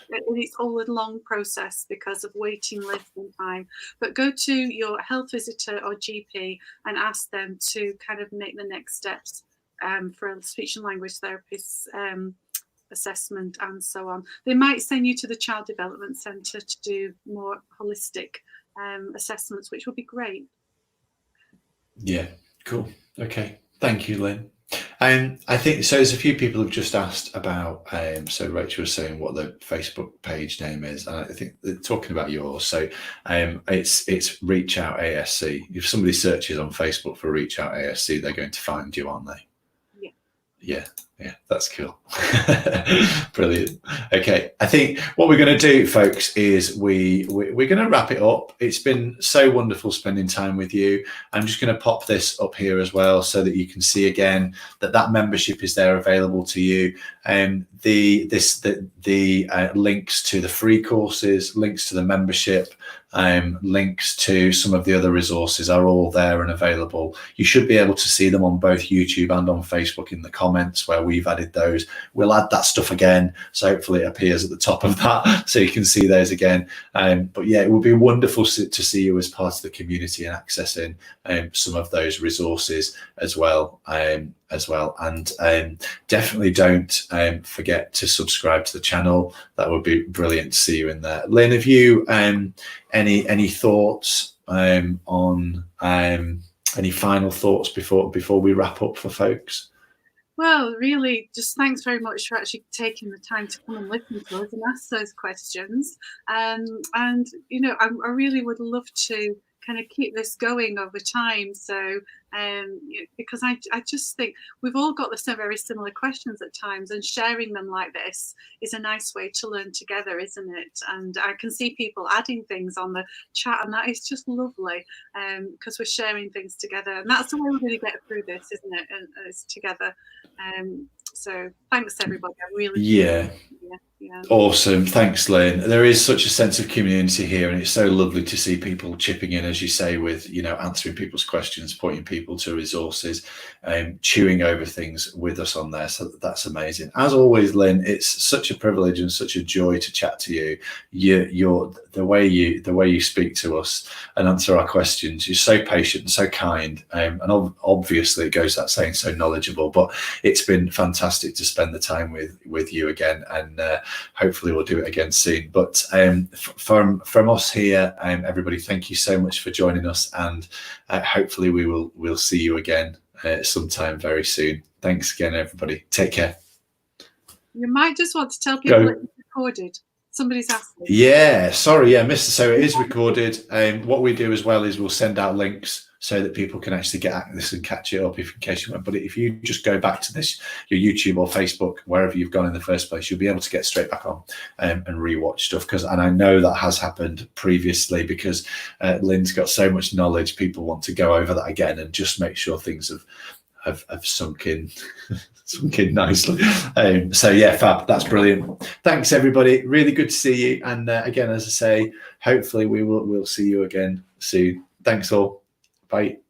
It's all a long process because of waiting lists and time. But go to your health visitor or GP and ask them to kind of make the next steps for a speech and language therapist's assessment and so on. They might send you to the Child Development Centre to do more holistic assessments, which will be great. Yeah, cool. Okay, thank you, Lynn. I think so. There's a few people who've just asked about. So Rachel was saying what the Facebook page name is, and I think they're talking about yours. So it's Reach Out ASC. If somebody searches on Facebook for Reach Out ASC, they're going to find you, aren't they? Yeah, that's cool. Brilliant. Okay, I think what we're going to do, folks, is we're going to wrap it up. It's been so wonderful spending time with you. I'm just going to pop this up here as well so that you can see again that membership is there available to you. The links to the free courses, links to the membership, links to some of the other resources are all there and available. You should be able to see them on both YouTube and on Facebook in the comments, where we've added those. We'll add that stuff again, so hopefully it appears at the top of that so you can see those again. But yeah, it would be wonderful to see you as part of the community and accessing some of those resources as well. And definitely don't forget to subscribe to the channel. That would be brilliant to see you in there. Lynn, have you any thoughts on any final thoughts before we wrap up for folks? Well, really, just thanks very much for actually taking the time to come and listen to us and ask those questions. And you know, I really would love to kind of keep this going over time. So, because I just think we've all got the very similar questions at times, and sharing them like this is a nice way to learn together, isn't it? And I can see people adding things on the chat, and that is just lovely, because we're sharing things together, and that's the way we're going to get through this, isn't it? And it's together. So thanks everybody. I really yeah. Awesome. Thanks, Lynn. There is such a sense of community here, and it's so lovely to see people chipping in, as you say, with, you know, answering people's questions, pointing people to resources, chewing over things with us on there. So that's amazing. As always, Lynn, it's such a privilege and such a joy to chat to you. You're the way you speak to us and answer our questions. You're so patient and so kind, and obviously it goes without saying, so knowledgeable. But it's been fantastic to spend the time with you again, and hopefully we'll do it again soon. But from us here, everybody, thank you so much for joining us, and hopefully we'll see you again sometime very soon. Thanks again, everybody. Take care. You might just want to tell people that it's recorded. Somebody's asking. Yeah, sorry, yeah, Mr. So it is recorded. What we do as well is we'll send out links so that people can actually get at this and catch it up in case you want. But if you just go back to this, your YouTube or Facebook, wherever you've gone in the first place, you'll be able to get straight back on and rewatch stuff. And I know that has happened previously, because Lynn's got so much knowledge. People want to go over that again and just make sure things have sunk in. Sunk in nicely. So yeah, fab. That's brilliant. Thanks, everybody. Really good to see you. And again, as I say, hopefully we'll see you again soon. Thanks all. Bye.